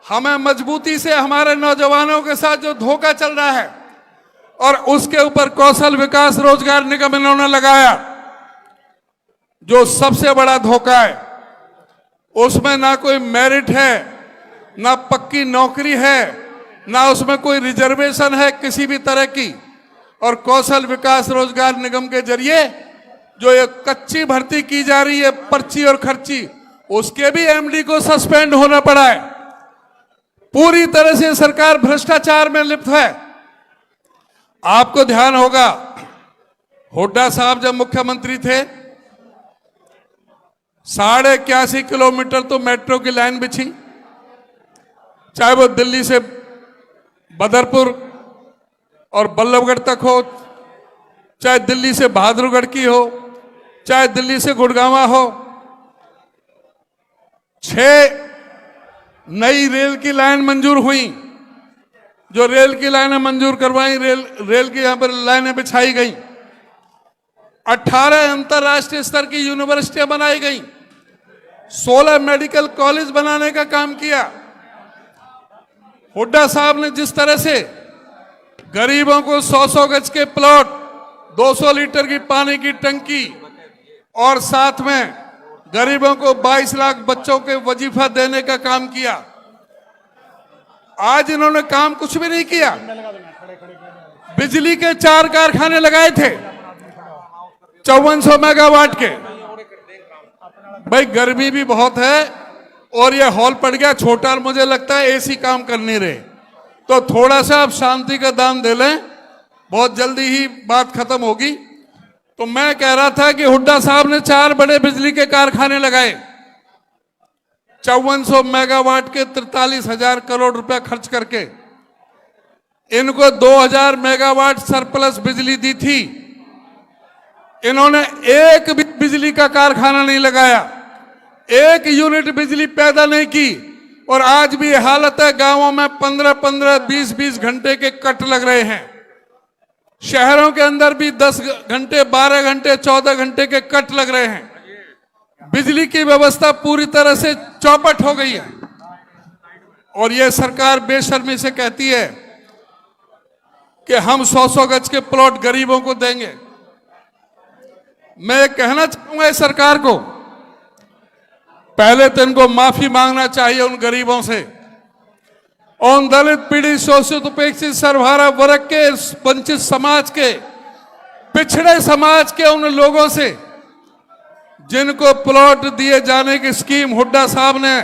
हमें मजबूती से हमारे नौजवानों के साथ जो धोखा चल रहा है और उसके ऊपर कौशल विकास रोजगार निगम इन्होंने लगाया, जो सबसे बड़ा धोखा है। उसमें ना कोई मेरिट है, ना पक्की नौकरी है, ना उसमें कोई रिजर्वेशन है किसी भी तरह की। और कौशल विकास रोजगार निगम के जरिए जो ये कच्ची भर्ती की जा रही है, पर्ची और खर्ची, उसके भी एमडी को सस्पेंड होना पड़ा है। पूरी तरह से सरकार भ्रष्टाचार में लिप्त है। आपको ध्यान होगा, हुड्डा साहब जब मुख्यमंत्री थे 81.5 किलोमीटर तो मेट्रो की लाइन बिछी, चाहे वो दिल्ली से बदरपुर और बल्लभगढ़ तक हो, चाहे दिल्ली से बहादुरगढ़ की हो, चाहे दिल्ली से गुड़गांवा हो। 6 नई रेल की लाइन मंजूर हुई, जो रेल की लाइनें मंजूर करवाई, रेल की यहां पर लाइनें बिछाई गई। 18 अंतरराष्ट्रीय स्तर की यूनिवर्सिटियां बनाई गई, 16 मेडिकल कॉलेज बनाने का काम किया। हुड्डा साहब ने जिस तरह से गरीबों को 100-100 गज के प्लॉट, 200 लीटर की पानी की टंकी और साथ में गरीबों को 22 लाख बच्चों के वजीफा देने का काम किया। आज इन्होंने काम कुछ भी नहीं किया। बिजली के 4 कारखाने लगाए थे 5400 मेगावाट के। भाई गर्मी भी बहुत है और ये हॉल पड़ गया छोटा, और मुझे लगता है एसी काम कर नहीं रहे, तो थोड़ा सा आप शांति का दान दे लें, बहुत जल्दी ही बात खत्म होगी। तो मैं कह रहा था कि हुड्डा साहब ने 4 बड़े बिजली के कारखाने लगाए, 5400 मेगावाट के 43,000 करोड़ रुपया खर्च करके। इनको 2000 मेगावाट सरप्लस बिजली दी थी, इन्होंने एक भी बिजली का कारखाना नहीं लगाया, एक यूनिट बिजली पैदा नहीं की। और आज भी हालत है, गांवों में 15-15, 20-20 घंटे के कट लग रहे हैं। शहरों के अंदर भी 10 घंटे, 12 घंटे, 14 घंटे के कट लग रहे हैं। बिजली की व्यवस्था पूरी तरह से चौपट हो गई है। और यह सरकार बेशर्मी से कहती है कि हम 100-100 गज के प्लॉट गरीबों को देंगे। मैं कहना चाहूंगा इस सरकार को, पहले तो इनको माफी मांगना चाहिए उन गरीबों से, उन दलित, पीड़ित, शोषित, उपेक्षित, सर्वहारा वर्ग के, वंचित समाज के, पिछड़े समाज के उन लोगों से जिनको प्लॉट दिए जाने की स्कीम हुड्डा साहब ने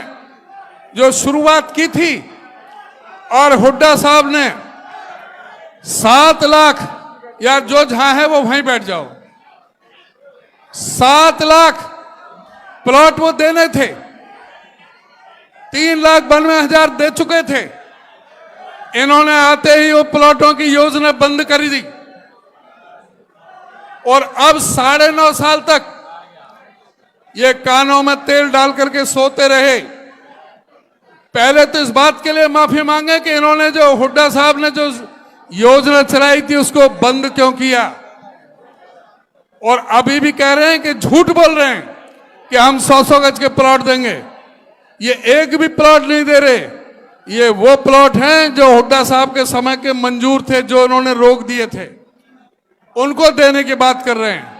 जो शुरुआत की थी। और हुड्डा साहब ने 7 लाख, यार जो जहां है वो वहीं बैठ जाओ, 7 लाख प्लॉट वो देने थे, 3,92,000 दे चुके थे। इन्होंने आते ही वो प्लॉटों की योजना बंद कर दी और अब 9.5 साल तक ये कानों में तेल डाल करके सोते रहे। पहले तो इस बात के लिए माफी मांगे कि इन्होंने जो हुड्डा साहब ने जो योजना चलाई थी उसको बंद क्यों किया। और अभी भी कह रहे हैं कि झूठ बोल रहे हैं कि हम 100-100 गज के प्लॉट देंगे। ये एक भी प्लॉट नहीं दे रहे। ये वो प्लॉट हैं जो हुड्डा साहब के समय के मंजूर थे, जो उन्होंने रोक दिए थे, उनको देने की बात कर रहे हैं।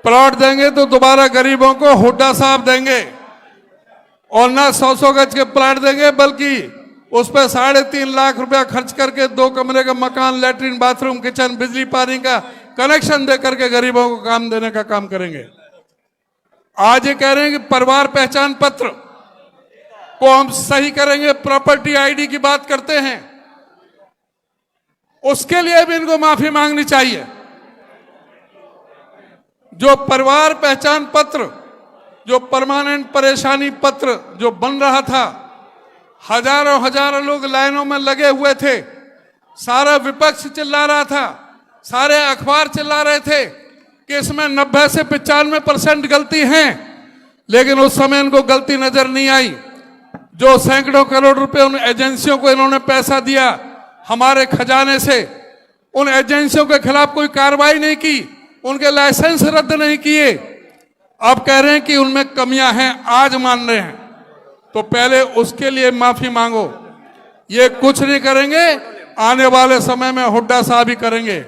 प्लॉट देंगे तो दोबारा गरीबों को हुड्डा साहब देंगे, और ना 100-100 गज के प्लॉट देंगे, बल्कि उस पर 3.5 लाख रुपया खर्च करके 2 कमरे का मकान, लैट्रिन, बाथरूम, किचन, बिजली पानी का कनेक्शन दे करके गरीबों को काम देने का काम करेंगे। आज ये कह रहे हैं कि परिवार पहचान पत्र को हम सही करेंगे, प्रॉपर्टी आईडी की बात करते हैं, उसके लिए भी इनको माफी मांगनी चाहिए। जो परिवार पहचान पत्र, जो परमानेंट परेशानी पत्र जो बन रहा था, हजारों लोग लाइनों में लगे हुए थे, सारा विपक्ष चिल्ला रहा था, सारे अखबार चिल्ला रहे थे कि इसमें 90 से 95% गलती है, लेकिन उस समय इनको गलती नजर नहीं आई। जो सैकड़ों करोड़ रुपए उन एजेंसियों को इन्होंने पैसा दिया हमारे खजाने से, उन एजेंसियों के खिलाफ कोई कार्रवाई नहीं की, उनके लाइसेंस रद्द नहीं किए। अब कह रहे हैं कि उनमें कमियां हैं, आज मान रहे हैं, तो पहले उसके लिए माफी मांगो। ये कुछ नहीं करेंगे, आने वाले समय में हुड्डा साहब ही करेंगे।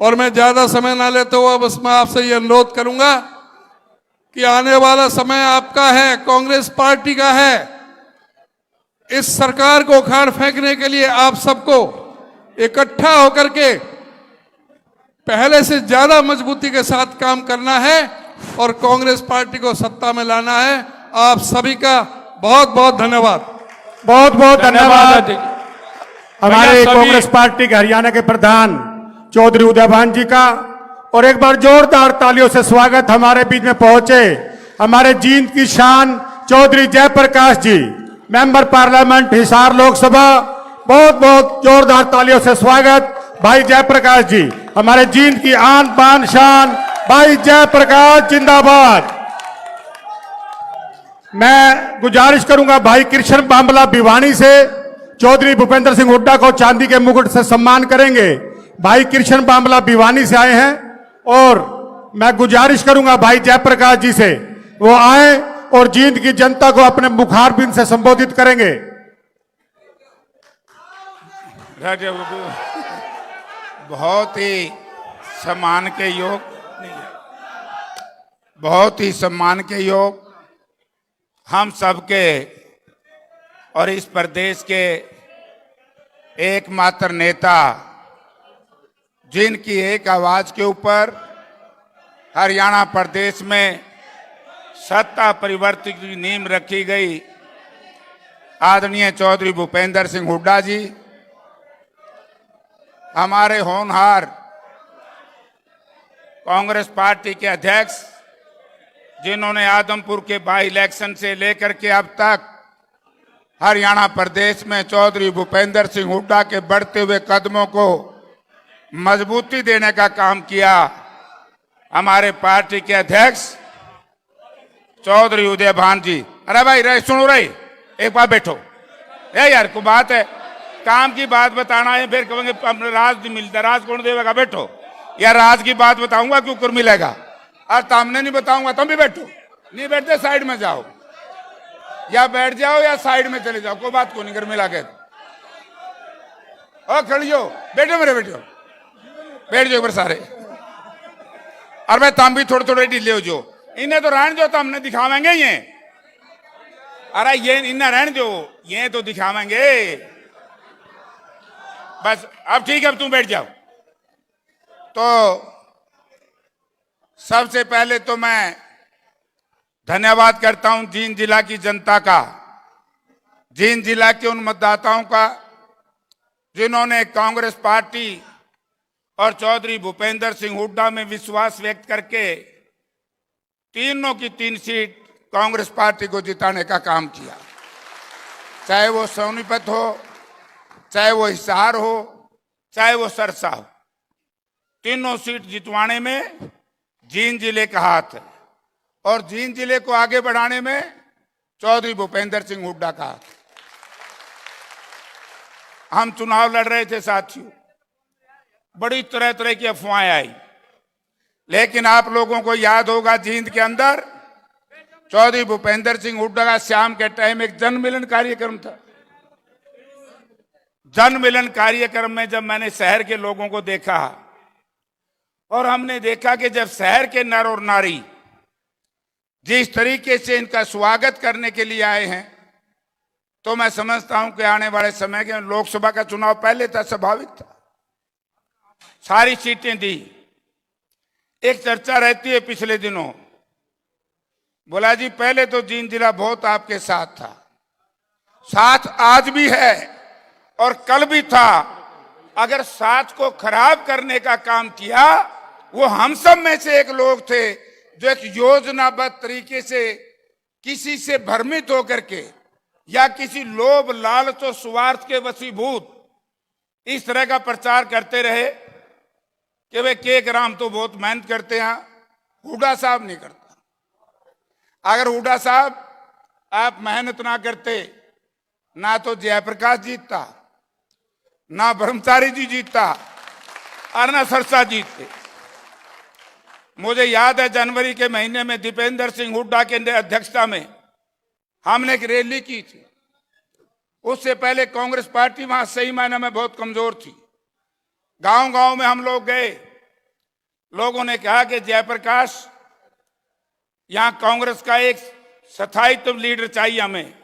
और मैं ज्यादा समय ना लेते हुए बस मैं आपसे ये अनुरोध करूंगा कि आने वाला समय आपका है, कांग्रेस पार्टी का है। इस सरकार को उखाड़ फेंकने के लिए आप सबको इकट्ठा होकर के पहले से ज्यादा मजबूती के साथ काम करना है और कांग्रेस पार्टी को सत्ता में लाना है। आप सभी का बहुत बहुत धन्यवाद। बहुत बहुत धन्यवाद हमारे भैया सभी- कांग्रेस पार्टी के हरियाणा के प्रधान चौधरी उदयभान जी का। और एक बार जोरदार तालियों से स्वागत हमारे बीच में पहुंचे हमारे जींद की शान चौधरी जयप्रकाश जी, मेंबर पार्लियामेंट हिसार लोकसभा। बहुत बहुत जोरदार तालियों से स्वागत भाई जयप्रकाश जी, हमारे जींद की आन बान शान भाई जयप्रकाश जिंदाबाद। मैं गुजारिश करूंगा भाई कृष्ण बांबला भिवानी से चौधरी भूपेंद्र सिंह हुड्डा को चांदी के मुकुट से सम्मान करेंगे। भाई कृष्ण बांबला भिवानी से आए हैं और मैं गुजारिश करूंगा भाई जयप्रकाश जी से वो आए और जींद की जनता को अपने मुखारबिंद से संबोधित करेंगे। बहुत ही सम्मान के योग, बहुत ही सम्मान के योग हम सबके और इस प्रदेश के एकमात्र नेता जिनकी एक आवाज के ऊपर हरियाणा प्रदेश में सत्ता परिवर्तन की नींव रखी गई, आदरणीय चौधरी भूपेंद्र सिंह हुड्डा जी, हमारे होनहार कांग्रेस पार्टी के अध्यक्ष, जिन्होंने आदमपुर के बाई इलेक्शन से लेकर के अब तक हरियाणा प्रदेश में चौधरी भूपेंद्र सिंह हुड्डा के बढ़ते हुए कदमों को मजबूती देने का काम किया, हमारे पार्टी के अध्यक्ष चौधरी उदयभान जी। अरे भाई रे सुनो रे, एक बार बैठो। यार को बात है, काम की बात बताना है, फिर कहेंगे अपने राज नहीं मिलता, राज कौन देगा? बैठो यार, राज की बात बताऊंगा क्यों कर मिलेगा, और सामने नहीं बताऊंगा तुम भी बैठो। नहीं बैठते साइड में जाओ, या बैठ जाओ या साइड में चले जाओ, कोई बात को नहीं कर मिला के। और खड़ियो, बैठो मेरे बैठो, बैठ जाओ एक बार सारे। और मैं तुम भी थोड़े थोड़े ढीले हो जो, इन्हें तो रहने दो, तो हमने दिखावेंगे ये। अरे ये इन्हें रहने दो, ये तो दिखावेंगे बस। अब ठीक है, अब तुम बैठ जाओ। तो सबसे पहले तो मैं धन्यवाद करता हूं जींद जिला की जनता का, जींद जिला के उन मतदाताओं का जिन्होंने कांग्रेस पार्टी और चौधरी भूपेंद्र सिंह हुड्डा में विश्वास व्यक्त करके तीनों की तीन सीट कांग्रेस पार्टी को जिताने का काम किया। चाहे वो सोनीपत हो, चाहे वो हिसार हो, चाहे वो सरसा हो, तीनों सीट जितवाने में जींद जिले का हाथ है और जींद जिले को आगे बढ़ाने में चौधरी भूपेंद्र सिंह हुड्डा का हाथ। हम चुनाव लड़ रहे थे साथियों, बड़ी तरह तरह की अफवाहें आई, लेकिन आप लोगों को याद होगा जींद के अंदर चौधरी भूपेंद्र सिंह हुड्डा का शाम के टाइम एक जन मिलन कार्यक्रम था। जन मिलन कार्यक्रम में जब मैंने शहर के लोगों को देखा और हमने देखा कि जब शहर के नर और नारी जिस तरीके से इनका स्वागत करने के लिए आए हैं, तो मैं समझता हूं कि आने वाले समय के लोकसभा का चुनाव पहले था, स्वाभाविक था, सारी सीटें दी। एक चर्चा रहती है पिछले दिनों, बोला जी पहले तो जींद जिला बहुत आपके साथ था, साथ आज भी है और कल भी था। अगर साथ को खराब करने का काम किया, वो हम सब में से एक लोग थे जो एक योजनाबद्ध तरीके से किसी से भ्रमित होकर के या किसी लोभ लालच और स्वार्थ के वशीभूत इस तरह का प्रचार करते रहे कि वे के ग्राम तो बहुत मेहनत करते हैं, हुड्डा साहब नहीं करता। अगर हुड्डा साहब आप मेहनत ना करते ना तो जयप्रकाश जीतता, ना ब्रह्मचारी जी जीतता और ना सरसा जीतते। मुझे याद है जनवरी के महीने में दीपेंद्र सिंह हुड्डा के अध्यक्षता में हमने एक रैली की थी। उससे पहले कांग्रेस पार्टी वहां सही मायने में बहुत कमजोर थी। गांव गांव में हम लोग गए, लोगों ने कहा कि जयप्रकाश, यहां कांग्रेस का एक स्थायित्व लीडर चाहिए हमें,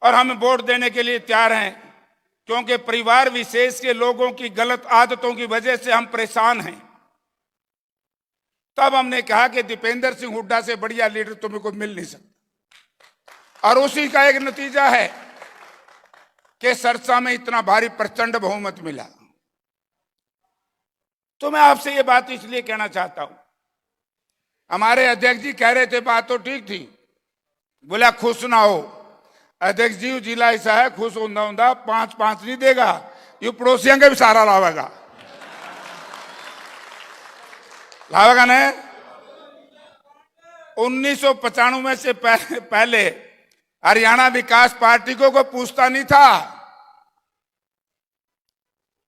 और हम वोट देने के लिए तैयार हैं, क्योंकि परिवार विशेष के लोगों की गलत आदतों की वजह से हम परेशान हैं। तब हमने कहा कि दीपेंद्र सिंह हुड्डा से बढ़िया लीडर तुम्हें को मिल नहीं सकता, और उसी का एक नतीजा है कि सरसा में इतना भारी प्रचंड बहुमत मिला। तो मैं आपसे ये बात इसलिए कहना चाहता हूं, हमारे अध्यक्ष जी कह रहे थे बात तो ठीक थी, बोला खुश ना हो अध्यक्ष जी, जिला ऐसा है खुश होंदा 5-5 नहीं देगा, ये पड़ोसियों के भी सारा लावेगा ने 1995 से पहले हरियाणा विकास पार्टी को कोई पूछता नहीं था।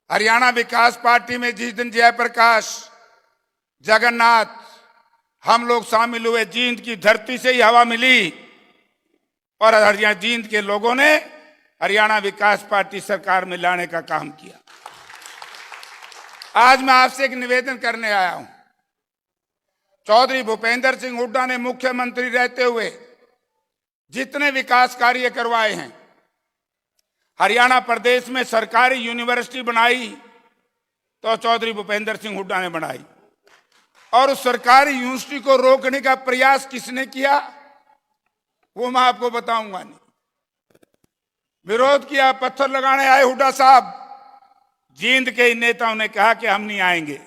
हरियाणा विकास पार्टी में जिस दिन जयप्रकाश, जगन्नाथ हम लोग शामिल हुए, जींद की धरती से ही हवा मिली और हरियाणा जींद के लोगों ने हरियाणा विकास पार्टी सरकार में लाने का काम किया। आज मैं आपसे एक निवेदन करने आया हूं। चौधरी भूपेंद्र सिंह हुड्डा ने मुख्यमंत्री रहते हुए जितने विकास कार्य करवाए हैं, हरियाणा प्रदेश में सरकारी यूनिवर्सिटी बनाई तो चौधरी भूपेंद्र सिंह हुड्डा ने बनाई, और उस सरकारी यूनिवर्सिटी को रोकने का प्रयास किसने किया वो मैं आपको बताऊंगा नहीं। विरोध किया, पत्थर लगाने आए हुड्डा साहब, जींद के नेताओं ने कहा कि हम नहीं आएंगे।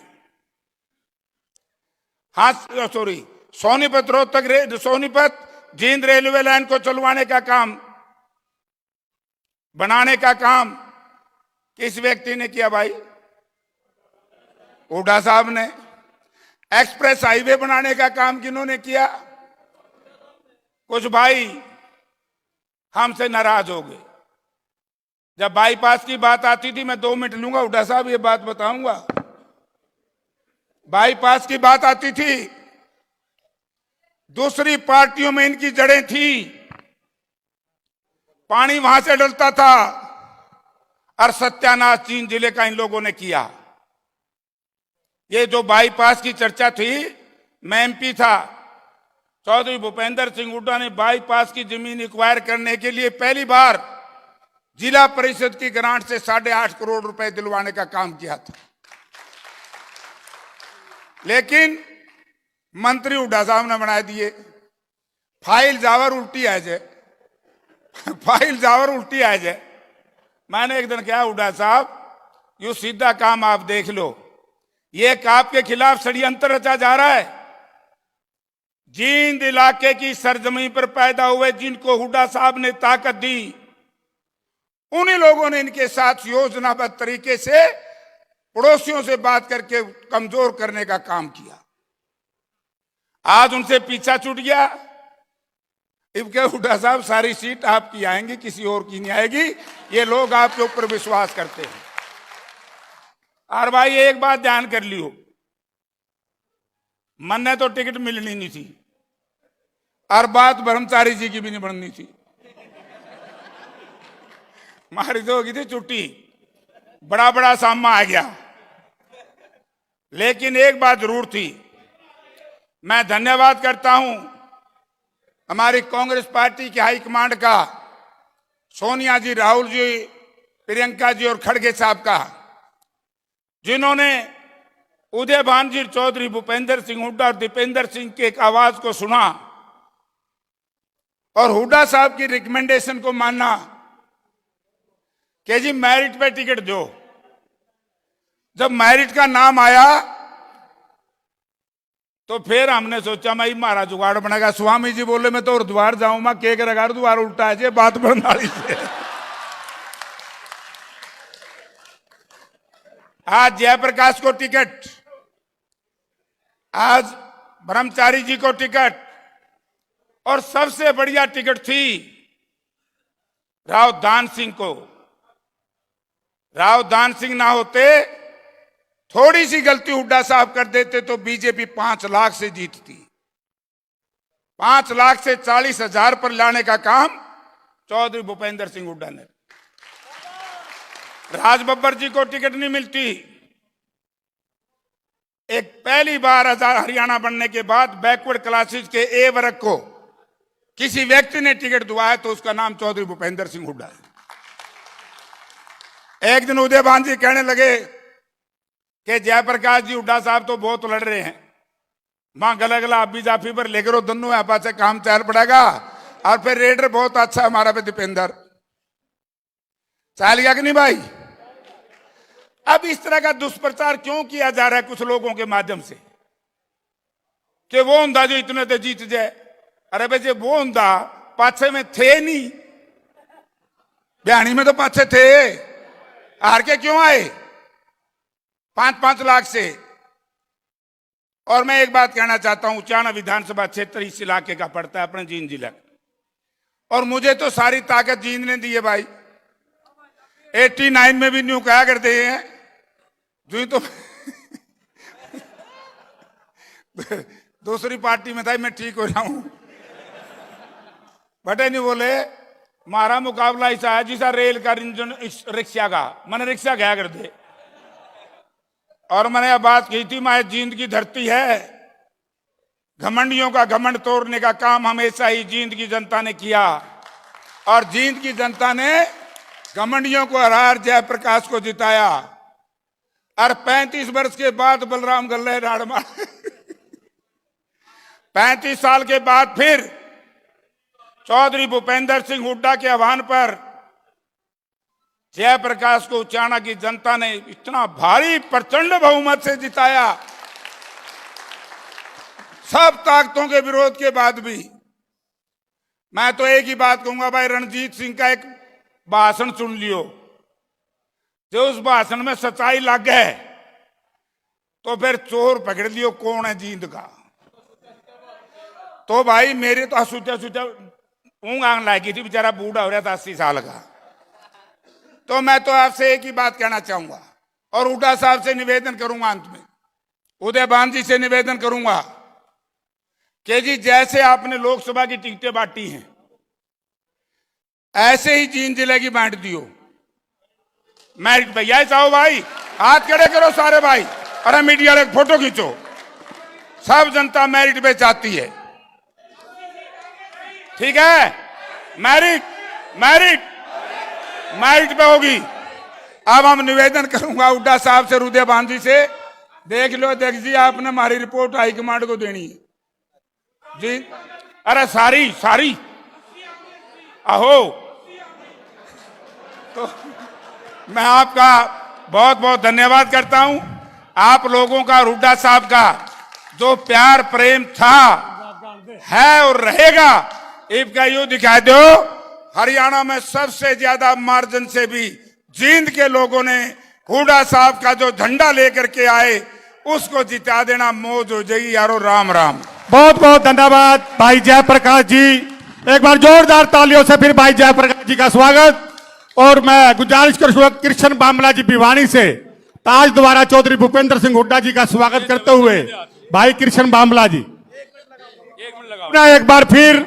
हाँ sorry, Sonipat Rohtak, Sonipat Jind railway line को चलवाने का काम, बनाने का काम किस व्यक्ति ने किया भाई? हुड्डा साहब ने। एक्सप्रेस हाईवे बनाने का काम किन्होंने किया? कुछ भाई हमसे नाराज हो गए। जब बाईपास की बात आती थी, मैं 2 मिनट लूंगा हुड्डा साहब, ये बात बताऊंगा। बाईपास की बात आती थी, दूसरी पार्टियों में इनकी जड़ें थी, पानी वहां से डलता था, और सत्यानाश जींद जिले का इन लोगों ने किया। ये जो बाईपास की चर्चा थी, मैं एमपी था, चौधरी भूपेंद्र सिंह हुड्डा ने बाईपास की जमीन एक्वायर करने के लिए पहली बार जिला परिषद की ग्रांट से 8.5 करोड़ रुपए दिलवाने का काम किया था। लेकिन मंत्री हुड्डा साहब ने बना दिए। फाइल जावर उल्टी आ जाए, फाइल जावर उल्टी आ जाए। मैंने एक दिन कहा हुड्डा साहब, यू सीधा काम आप देख लो, ये आपके खिलाफ षड्यंत्र रचा जा रहा है। जींद इलाके की सरजमीन पर पैदा हुए जिनको हुड्डा साहब ने ताकत दी, उन्हीं लोगों ने इनके साथ योजनाबद्ध तरीके से पड़ोसियों से बात करके कमजोर करने का काम किया। आज उनसे पीछा छूट गया। इनके हुड्डा साहब, सारी सीट आपकी आएंगी, किसी और की नहीं आएगी। ये लोग आपके ऊपर विश्वास करते हैं। और भाई एक बात ध्यान कर लियो, मन ने तो टिकट मिलनी नहीं थी, और बात ब्रह्मचारी जी की भी नहीं बननी थी। मारी तो होगी थी छुट्टी, बड़ा बड़ा सामा आ गया। लेकिन एक बात जरूर थी, मैं धन्यवाद करता हूं हमारी कांग्रेस पार्टी के हाईकमांड का, सोनिया जी, राहुल जी, प्रियंका जी और खड़गे साहब का, जिन्होंने उदय भान जी, चौधरी भूपेंद्र सिंह हुड्डा और दीपेंद्र सिंह की एक आवाज को सुना और हुड्डा साहब की रिकमेंडेशन को माना कि जी मेरिट पे टिकट दो। जब मेरिट का नाम आया तो फिर हमने सोचा मैं मारा जुगाड़ बनेगा। स्वामी जी बोले मैं तो और द्वार जाऊं, मैं के करेगा द्वार उल्टा है जे बात बरनाली से। आज जयप्रकाश को टिकट, आज ब्रह्मचारी जी को टिकट, और सबसे बढ़िया टिकट थी राव दान सिंह को, राव दान सिंह ना होते, थोड़ी सी गलती हुड्डा साहब कर देते तो बीजेपी 5 लाख से जीतती। 5 लाख से 40,000 पर लाने का काम चौधरी भूपेंद्र सिंह हुड्डा ने। राज बब्बर जी को टिकट नहीं मिलती। एक पहली बार हरियाणा बनने के बाद बैकवर्ड क्लासेस के ए वर्ग को किसी व्यक्ति ने टिकट दिवाया तो उसका नाम चौधरी भूपेंद्र सिंह हुड्डा है। एक दिन उदयभान जी कहने लगे कि जयप्रकाश जी हुड्डा साहब तो बहुत लड़ रहे हैं, मां गला गला अभी जाफी पर लेकर दोनों यहाँ पास काम चल पड़ेगा, और फिर रेडर बहुत अच्छा हमारा पे दीपेंद्र चल गया कि नहीं भाई। अब इस तरह का दुष्प्रचार क्यों किया जा रहा है कुछ लोगों के माध्यम से कि वो हुंदा जो इतने तो जीत जाए। अरे भाई जो वो हुंदा पाछे में थे नहीं, बयानी में तो पाछे थे, हार के क्यों आए 5-5 लाख से। और मैं एक बात कहना चाहता हूं, उचाना विधानसभा क्षेत्र इस इलाके का पड़ता है, अपने जींद जिला, और मुझे तो सारी ताकत जींद ने दी है भाई। 89 में भी न्यू कहा करते हैं जो तो दूसरी पार्टी में था, मैं ठीक हो जाऊं, बटे नहीं बोले मारा मुकाबला ऐसा है जिसा रेल का इंजन रिक्शा का, मैंने रिक्शा गया कर दे। और मैंने यह बात की थी, मैं जींद की धरती है, घमंडियों का घमंड तोड़ने का काम हमेशा ही जींद की जनता ने किया, और जींद की जनता ने घमंडियों को हरा जयप्रकाश को जिताया। और 35 वर्ष के बाद बलराम गल्ले राड़ मार 35 साल के बाद फिर चौधरी भूपेंद्र सिंह हुड्डा के आह्वान पर जयप्रकाश को उचाना की जनता ने इतना भारी प्रचंड बहुमत से जिताया। सब ताकतों के विरोध के बाद भी मैं तो एक ही बात कहूंगा भाई, रणजीत सिंह का एक भाषण सुन लियो, जो उस भाषण में सच्चाई लग गए तो फिर चोर पकड़ लियो कौन है जींद का। तो भाई मेरे तो सूचा सूचा ऊँग आंग लागी थी, बेचारा बूढ़ा हो रहा था 80 साल का। तो मैं तो आपसे एक ही बात कहना चाहूंगा और हुड्डा साहब से निवेदन करूंगा, अंत में उदयभान जी से निवेदन करूंगा कि जी जैसे आपने लोकसभा की टिकटें बांटी हैं ऐसे ही जींद जिले की बांट दियो। मैरिट भैया चाहो भाई, हाथ खड़े करो सारे भाई, अरे मीडिया वाले फोटो खींचो। सब जनता मैरिट पे चाहती है, ठीक है, मैरिट मैरिट मैरिट पे होगी। अब हम निवेदन करूंगा हुड्डा साहब से, उदयभान जी से, देख लो देख जी आपने हमारी रिपोर्ट हाईकमांड को देनी है जी। अरे सारी सारी अहो, तो मैं आपका बहुत बहुत धन्यवाद करता हूं। आप लोगों का हुड्डा साहब का जो प्यार प्रेम था है और रहेगा, इसका यूं दिखा दो। हरियाणा में सबसे ज्यादा मार्जिन से भी जींद के लोगों ने हुड्डा साहब का जो झंडा लेकर के आए उसको जिता देना, मौज हो जाएगी यारो। राम राम। बहुत बहुत धन्यवाद भाई जयप्रकाश जी। एक बार जोरदार तालियों से फिर भाई जयप्रकाश जी का स्वागत। और मैं गुजारिश करूंगा कृष्ण बामला जी भिवानी से ताज द्वारा चौधरी भूपेंद्र सिंह हुड्डा जी का स्वागत करते हुए भाई कृष्ण बामला जी एक बार फिर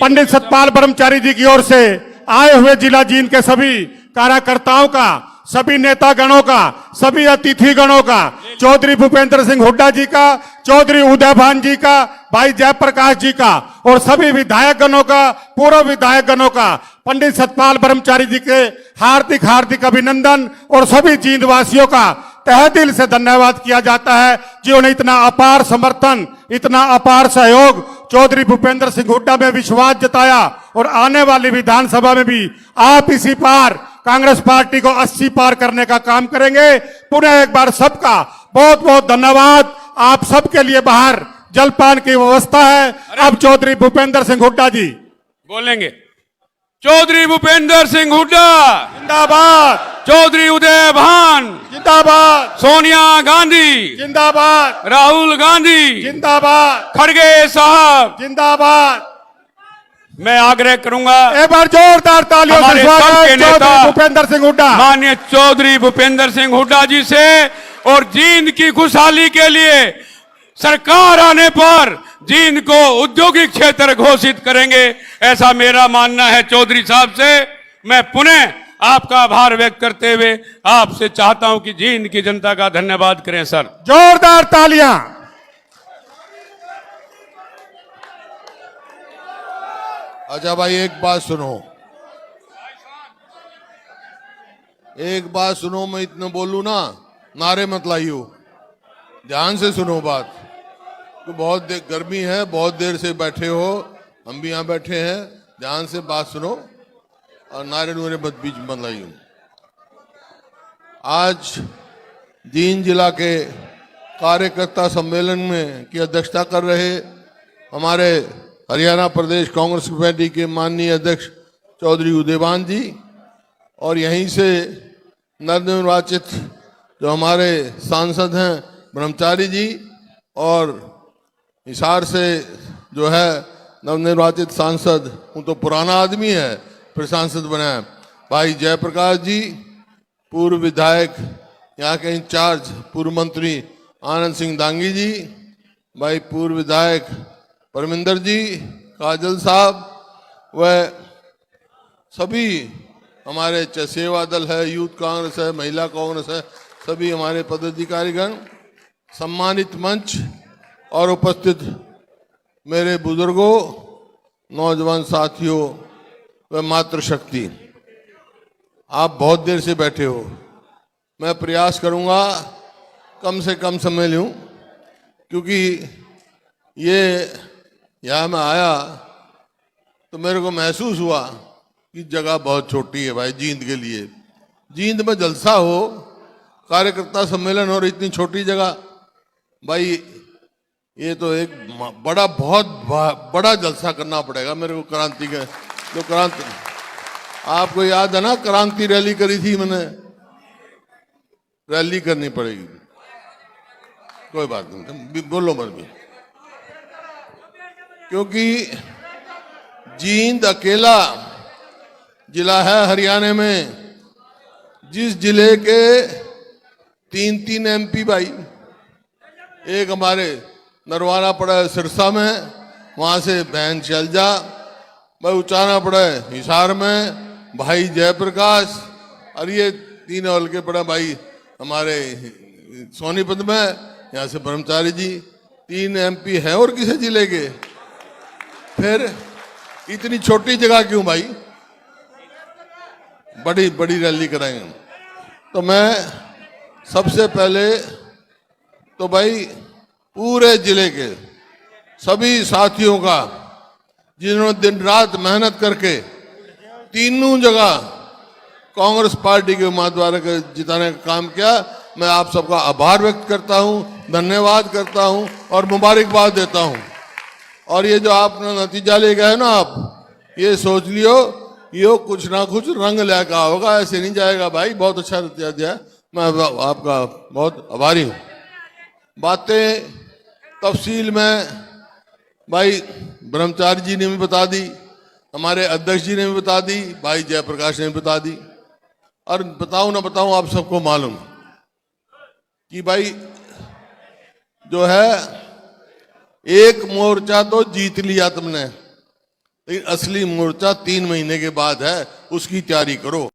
पंडित सतपाल ब्रह्मचारी जी की ओर से आए हुए जिला जींद के सभी कार्यकर्ताओं का, सभी नेता गणों का, सभी अतिथि गणों का, चौधरी भूपेंद्र सिंह हुड्डा जी का, चौधरी उदयभान जी का, भाई जयप्रकाश जी का और सभी विधायक गणों का, पूर्व विधायक गणों का, पंडित सतपाल ब्रह्मचारी जी के हार्दिक हार्दिक अभिनंदन और सभी जींद वासियों का तहे दिल से धन्यवाद किया जाता है जिन्होंने इतना अपार समर्थन, इतना अपार सहयोग चौधरी भूपेंद्र सिंह हुड्डा में विश्वास जताया। और आने वाली विधानसभा में भी आप इसी पार कांग्रेस पार्टी को 80 पार करने का काम करेंगे। पुनः एक बार सबका बहुत बहुत धन्यवाद। आप सबके लिए बाहर जलपान की व्यवस्था है। अब चौधरी भूपेंद्र सिंह हुड्डा जी बोलेंगे। चौधरी भूपेंद्र सिंह हुड्डा जिंदाबाद, चौधरी उदयभान जिंदाबाद, सोनिया गांधी जिंदाबाद, राहुल गांधी जिंदाबाद, खड़गे साहब जिंदाबाद। मैं आग्रह करूंगा एक बार जोरदार तालियों से हमारे स्वागत सबके नेता चौधरी भूपेंद्र सिंह हुड्डा। माननीय चौधरी भूपेंद्र सिंह हुड्डा जी से, और जींद की खुशहाली के लिए सरकार आने पर जींद को औद्योगिक क्षेत्र घोषित करेंगे, ऐसा मेरा मानना है। चौधरी साहब से मैं पुनः आपका आभार व्यक्त करते हुए आपसे चाहता हूं कि जींद की जनता का धन्यवाद करें सर। जोरदार तालियां। अच्छा भाई, एक बात सुनो, एक बात सुनो, मैं इतना बोलूं ना, नारे मत लाइयो, ध्यान से सुनो बात। तो बहुत गर्मी है, बहुत देर से बैठे हो, हम भी यहाँ बैठे हैं, ध्यान से बात सुनो और नारे नूरे मत बीच मत लाइयो। आज जींद जिला के कार्यकर्ता सम्मेलन में की अध्यक्षता कर रहे हमारे हरियाणा प्रदेश कांग्रेस कमेटी के माननीय अध्यक्ष चौधरी उदयवान जी, और यहीं से नवनिर्वाचित जो हमारे सांसद हैं ब्रह्मचारी जी, और हिसार से जो है नवनिर्वाचित सांसद, हूँ तो पुराना आदमी है फिर सांसद बना है, भाई जयप्रकाश जी, पूर्व विधायक यहाँ के इंचार्ज पूर्व मंत्री आनंद सिंह दांगी जी, भाई पूर्व विधायक परमिंदर जी, काजल साहब, वह सभी हमारे सेवा दल है, यूथ कांग्रेस है, महिला कांग्रेस है, सभी हमारे पदाधिकारीगण, सम्मानित मंच और उपस्थित मेरे बुजुर्गों, नौजवान साथियों व मातृशक्ति, आप बहुत देर से बैठे हो। मैं प्रयास करूंगा कम से कम समय लूं, क्योंकि ये यहाँ मैं आया तो मेरे को महसूस हुआ कि जगह बहुत छोटी है भाई जींद के लिए। जींद में जलसा हो, कार्यकर्ता सम्मेलन और इतनी छोटी जगह, भाई ये तो एक बड़ा बहुत बड़ा जलसा करना पड़ेगा मेरे को। क्रांति के जो क्रांति, आपको याद है ना, क्रांति रैली करी थी मैंने, रैली करनी पड़ेगी। कोई बात नहीं, बोलो मत भी, क्योंकि जींद अकेला जिला है हरियाणा में जिस जिले के 3 MP भाई, एक हमारे नरवाना पड़ा है सिरसा में, वहां से बहन शैलजा, भाई उचाना पड़ा है हिसार में भाई जयप्रकाश, और ये 3 हल्के पड़ा भाई हमारे सोनीपत में, यहाँ से ब्रह्मचारी जी, 3 MP है और किसी जिले के। फिर इतनी छोटी जगह क्यों भाई, बड़ी बड़ी रैली कराएंगे। तो मैं सबसे पहले तो भाई पूरे जिले के सभी साथियों का, जिन्होंने दिन रात मेहनत करके तीनों जगह कांग्रेस पार्टी के उम्मीदवार को जिताने का काम किया, मैं आप सबका आभार व्यक्त करता हूं, धन्यवाद करता हूं और मुबारकबाद देता हूं। और ये जो आपने नतीजा ले गए ना, आप ये सोच लियो ये कुछ ना कुछ रंग लेकर होगा, ऐसे नहीं जाएगा भाई। बहुत अच्छा नतीजा दिया, मैं आपका बहुत आभारी हूं। बातें तफसील में भाई ब्रह्मचारी जी ने भी बता दी, हमारे अध्यक्ष जी ने भी बता दी, भाई जयप्रकाश ने भी बता दी, और बताऊं ना बताऊं आप सबको मालूम कि भाई जो है एक मोर्चा तो जीत लिया तुमने, लेकिन असली मोर्चा 3 महीने के बाद है, उसकी तैयारी करो।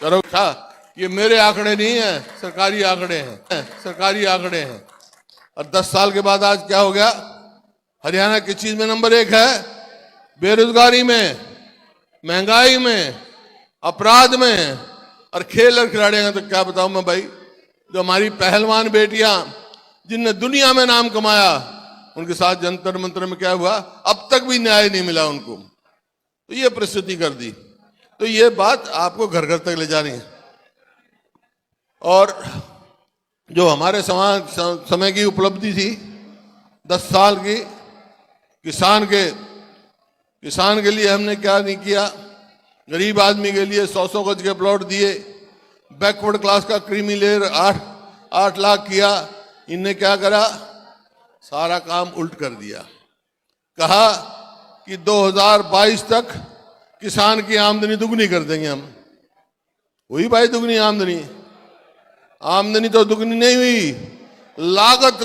करो था, ये मेरे आंकड़े नहीं है, सरकारी आंकड़े हैं, सरकारी आंकड़े हैं। और 10 साल के बाद आज क्या हो गया? हरियाणा किस चीज में नंबर 1 है? बेरोजगारी में, महंगाई में, अपराध में, और खेल और खिलाड़ियों का तो क्या बताऊं मैं भाई। जो हमारी पहलवान बेटियां जिनने दुनिया में नाम कमाया, उनके साथ जंतर मंतर में क्या हुआ? अब तक भी न्याय नहीं मिला उनको। तो ये परिस्थिति कर दी। तो ये बात आपको घर घर तक ले जानी है। और जो हमारे समय की उपलब्धि थी 10 साल की, किसान के लिए हमने क्या नहीं किया? गरीब आदमी के लिए 100-100 गज के प्लॉट दिए, बैकवर्ड क्लास का क्रीमी लेयर 8 लाख किया। इनने क्या करा? सारा काम उल्ट कर दिया। कहा कि 2022 तक किसान की आमदनी दुगनी कर देंगे हम। हुई भाई दुगनी आमदनी? आमदनी तो दुगनी नहीं हुई, लागत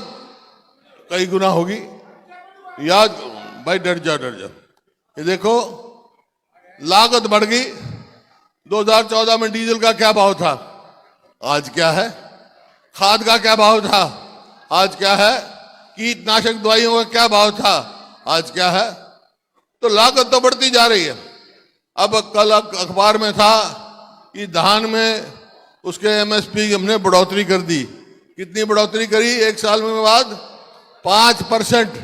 कई गुना होगी। याद भाई, डर जा। ये देखो, लागत बढ़ गई। 2014 में डीजल का क्या भाव था, आज क्या है? खाद का क्या भाव था, आज क्या है? कीटनाशक दवाइयों का क्या भाव था, आज क्या है? तो लागत तो बढ़ती जा रही है। अब कल अखबार में था कि धान में उसके एमएसपी हमने बढ़ोतरी कर दी। कितनी बढ़ोतरी करी? 1 साल में बाद 5%,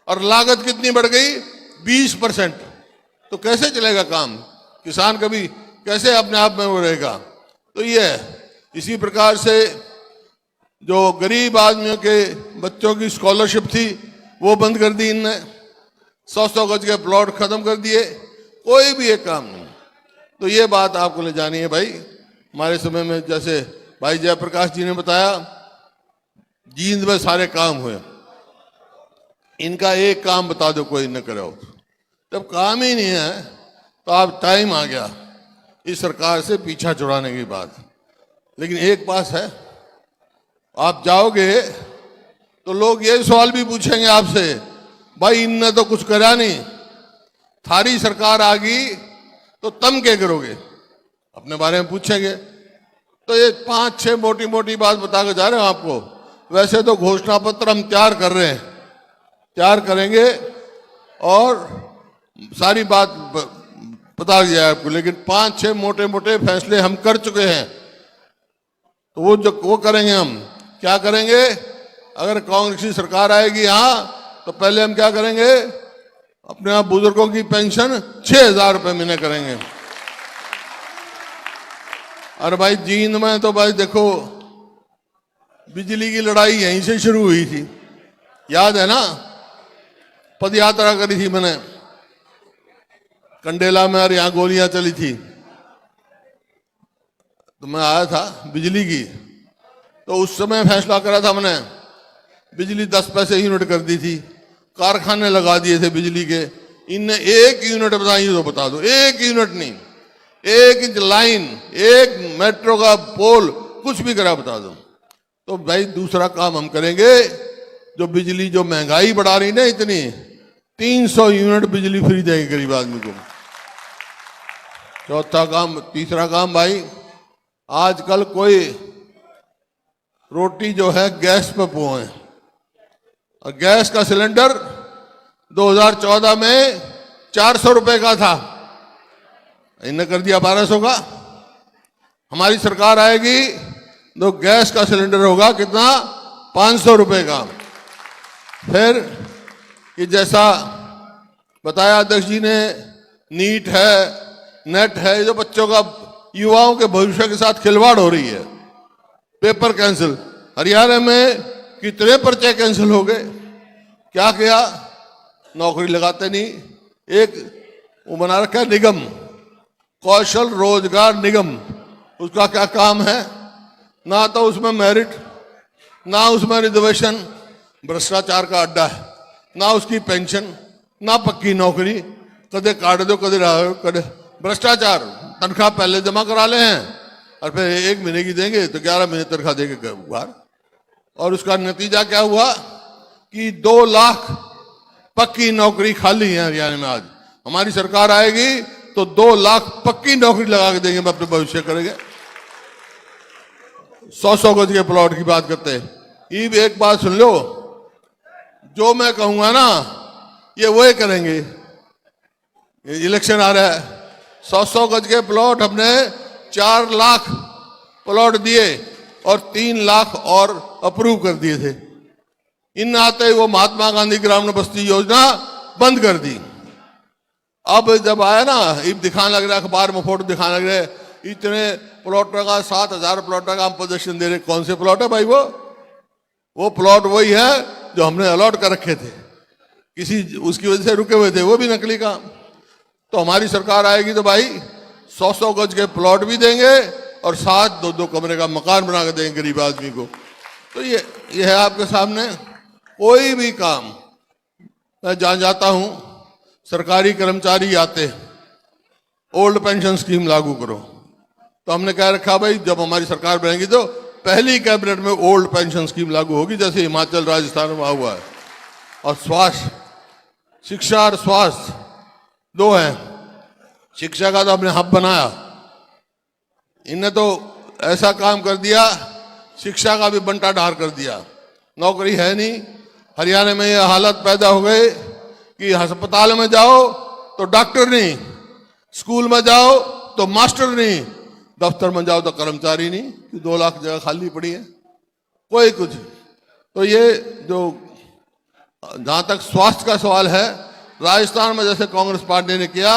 और लागत कितनी बढ़ गई? 20%। तो कैसे चलेगा काम? किसान कभी कैसे अपने आप में वो रहेगा? तो ये इसी प्रकार से जो गरीब आदमियों के बच्चों की स्कॉलरशिप थी वो बंद कर दी इनने। 100-100 गज के प्लॉट खत्म कर दिए, कोई भी एक काम नहीं। तो ये बात आपको ले जानी है भाई। हमारे समय में जैसे भाई जयप्रकाश जी ने बताया, जींद में सारे काम हुए, इनका एक काम बता दो कोई न करो। जब काम ही नहीं है तो आप टाइम आ गया इस सरकार से पीछा छुड़ाने की बात। लेकिन एक बात है, आप जाओगे तो लोग ये सवाल भी पूछेंगे आपसे, भाई इनने तो कुछ करा नहीं, थारी सरकार आ गई तो तुम क्या करोगे? अपने बारे में पूछेंगे। तो ये 5-6 मोटी मोटी बात बता के जा रहे हैं आपको। वैसे तो घोषणा पत्र हम तैयार कर रहे हैं, तैयार करेंगे और सारी बात बता दिया आपको। लेकिन 5-6 मोटे मोटे फैसले हम कर चुके हैं। तो वो करेंगे हम। क्या करेंगे? अगर कांग्रेस की सरकार आएगी यहाँ तो पहले हम क्या करेंगे? अपने आप बुजुर्गों की पेंशन 6,000 रुपए महीने करेंगे। और भाई जींद में तो भाई देखो, बिजली की लड़ाई यहीं से शुरू हुई थी, याद है ना? पद यात्रा करी थी मैंने कंडेला में, और यहाँ गोलियां चली थी। तो मैं आया था बिजली की, तो उस समय फैसला करा था मैंने, बिजली 10 पैसे यूनिट कर दी थी, कारखाने लगा दिए थे बिजली के। इनने 1 यूनिट बताई तो बता दो, 1 यूनिट नहीं, 1 इंच लाइन, 1 मेट्रो का पोल, कुछ भी करा बता दो। तो भाई दूसरा काम हम करेंगे, जो बिजली जो महंगाई बढ़ा रही ना इतनी, 300 यूनिट बिजली फ्री देंगे गरीब आदमी को। तीसरा काम भाई, आजकल कोई रोटी जो है गैस पे पोए, और गैस का सिलेंडर 2014 में 400 रुपए का था, इन्हें कर दिया 1200 का। हमारी सरकार आएगी तो गैस का सिलेंडर होगा कितना? 500 रुपए का। फिर ये जैसा बताया अध्यक्ष जी ने, नीट है, नेट है, जो बच्चों का, युवाओं के भविष्य के साथ खिलवाड़ हो रही है। पेपर कैंसिल, हरियाणा में कितने पर्चे कैंसिल हो गए? क्या किया? नौकरी लगाते नहीं। एक वो बना रखा है निगम, कौशल रोजगार निगम। उसका क्या काम है? ना तो उसमें मेरिट, ना उसमें रिजर्वेशन, भ्रष्टाचार का अड्डा है। ना उसकी पेंशन, ना पक्की नौकरी, कदे काट दो कदे भ्रष्टाचार। तनख्वाह पहले जमा करा ले हैं और फिर 1 महीने की देंगे तो 11 महीने तनख्वाह देंगे बाहर। और उसका नतीजा क्या हुआ कि 2 लाख पक्की नौकरी खाली है हरियाणा में। आज हमारी सरकार आएगी तो 2 लाख पक्की नौकरी लगा के देंगे, अपने भविष्य करेंगे। 100-100 गज के प्लॉट की बात करते हैं। ये भी एक बात सुन लो, जो मैं कहूंगा ना ये वही करेंगे। इलेक्शन आ रहा है, 100 गज के प्लॉट हमने 4 लाख प्लॉट दिए और 3 लाख और अप्रूव कर दिए थे। इन आते ही वो महात्मा गांधी ग्रामीण बस्ती योजना बंद कर दी। अब जब आया ना, अब दिखाने लग रहा है, अखबार में फोटो दिखाने लग रहे हैं, इतने प्लॉटों का 7,000 प्लॉटों का हम पोजीशन दे रहे। कौन से प्लॉट है भाई? वो प्लॉट वही है जो हमने अलॉट कर रखे थे, किसी उसकी वजह से रुके हुए थे, वो भी नकली काम। तो हमारी सरकार आएगी तो भाई 100 गज के प्लॉट भी देंगे और साथ 2-2 कमरे का मकान बना के देंगे गरीब आदमी को। तो ये है आपके सामने। कोई भी काम मैं जान जाता हूं, सरकारी कर्मचारी आते, ओल्ड पेंशन स्कीम लागू करो, तो हमने कह रखा भाई जब हमारी सरकार बनेगी तो पहली कैबिनेट में ओल्ड पेंशन स्कीम लागू होगी, जैसे हिमाचल राजस्थान में हुआ है। और स्वास्थ्य, शिक्षा और स्वास्थ्य 2 हैं। शिक्षा का तो हमने हब बनाया, इनने तो ऐसा काम कर दिया, शिक्षा का भी बंटा ढार कर दिया। नौकरी है नहीं। हरियाणा में यह हालत पैदा हो गई कि अस्पताल में जाओ तो डॉक्टर नहीं, स्कूल में जाओ तो मास्टर नहीं, दफ्तर में जाओ तो कर्मचारी नहीं, 2 लाख जगह खाली पड़ी है, कोई कुछ। तो ये जो जहां तक स्वास्थ्य का सवाल है, राजस्थान में जैसे कांग्रेस पार्टी ने किया,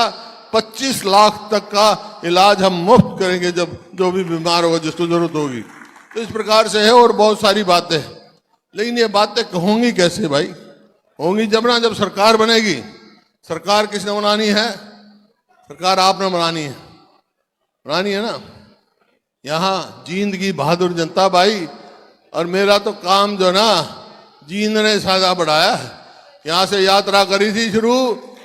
25 लाख तक का इलाज हम मुफ्त करेंगे जब जो भी बीमार होगा, जिसको जरूरत होगी। तो इस प्रकार से है और बहुत सारी बातें। लेकिन ये बातें होंगी कैसे भाई? होंगी जब ना, जब सरकार बनेगी। सरकार किसने बनानी है? सरकार आपने बनानी है ना। यहाँ जींद की बहादुर जनता भाई, और मेरा तो काम जो ना जींद ने सादा बढ़ाया है। यहाँ से यात्रा करी थी शुरू,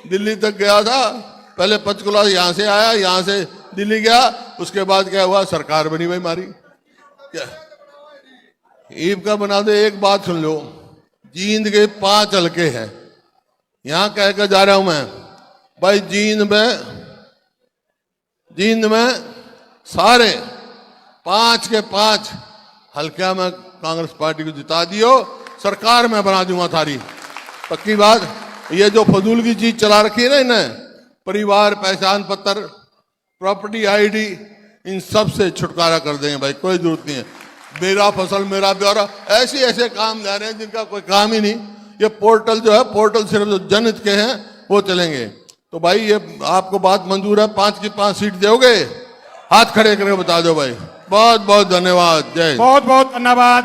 दिल्ली तक गया था, पहले पंचकुला यहाँ से आया, यहाँ से दिल्ली गया, उसके बाद क्या हुआ? सरकार बनी भाई हमारी। क्या ईब का बना दे। एक बात सुन लो, जींद के 5 हलके हैं, यहाँ कह कर जा रहा हूं मैं भाई, जींद में सारे 5 के 5 हल्का में कांग्रेस पार्टी को जिता दियो, सरकार में बना दूंगा थारी, पक्की बात। ये जो फजूल की चीज चला रखी है ना इन्हें, परिवार पहचान पत्र, प्रॉपर्टी आईडी, इन सब से छुटकारा कर देंगे भाई, कोई जरूरत नहीं है। मेरा फसल मेरा ब्यौरा, ऐसे काम जा रहे हैं जिनका कोई काम ही नहीं। ये पोर्टल जो है, पोर्टल सिर्फ जो जनहित के हैं वो चलेंगे। तो भाई ये आपको बात मंजूर है? 5 की 5 सीट दोगे? हाथ खड़े करके बता दो भाई। बहुत बहुत धन्यवाद। जय। बहुत बहुत धन्यवाद।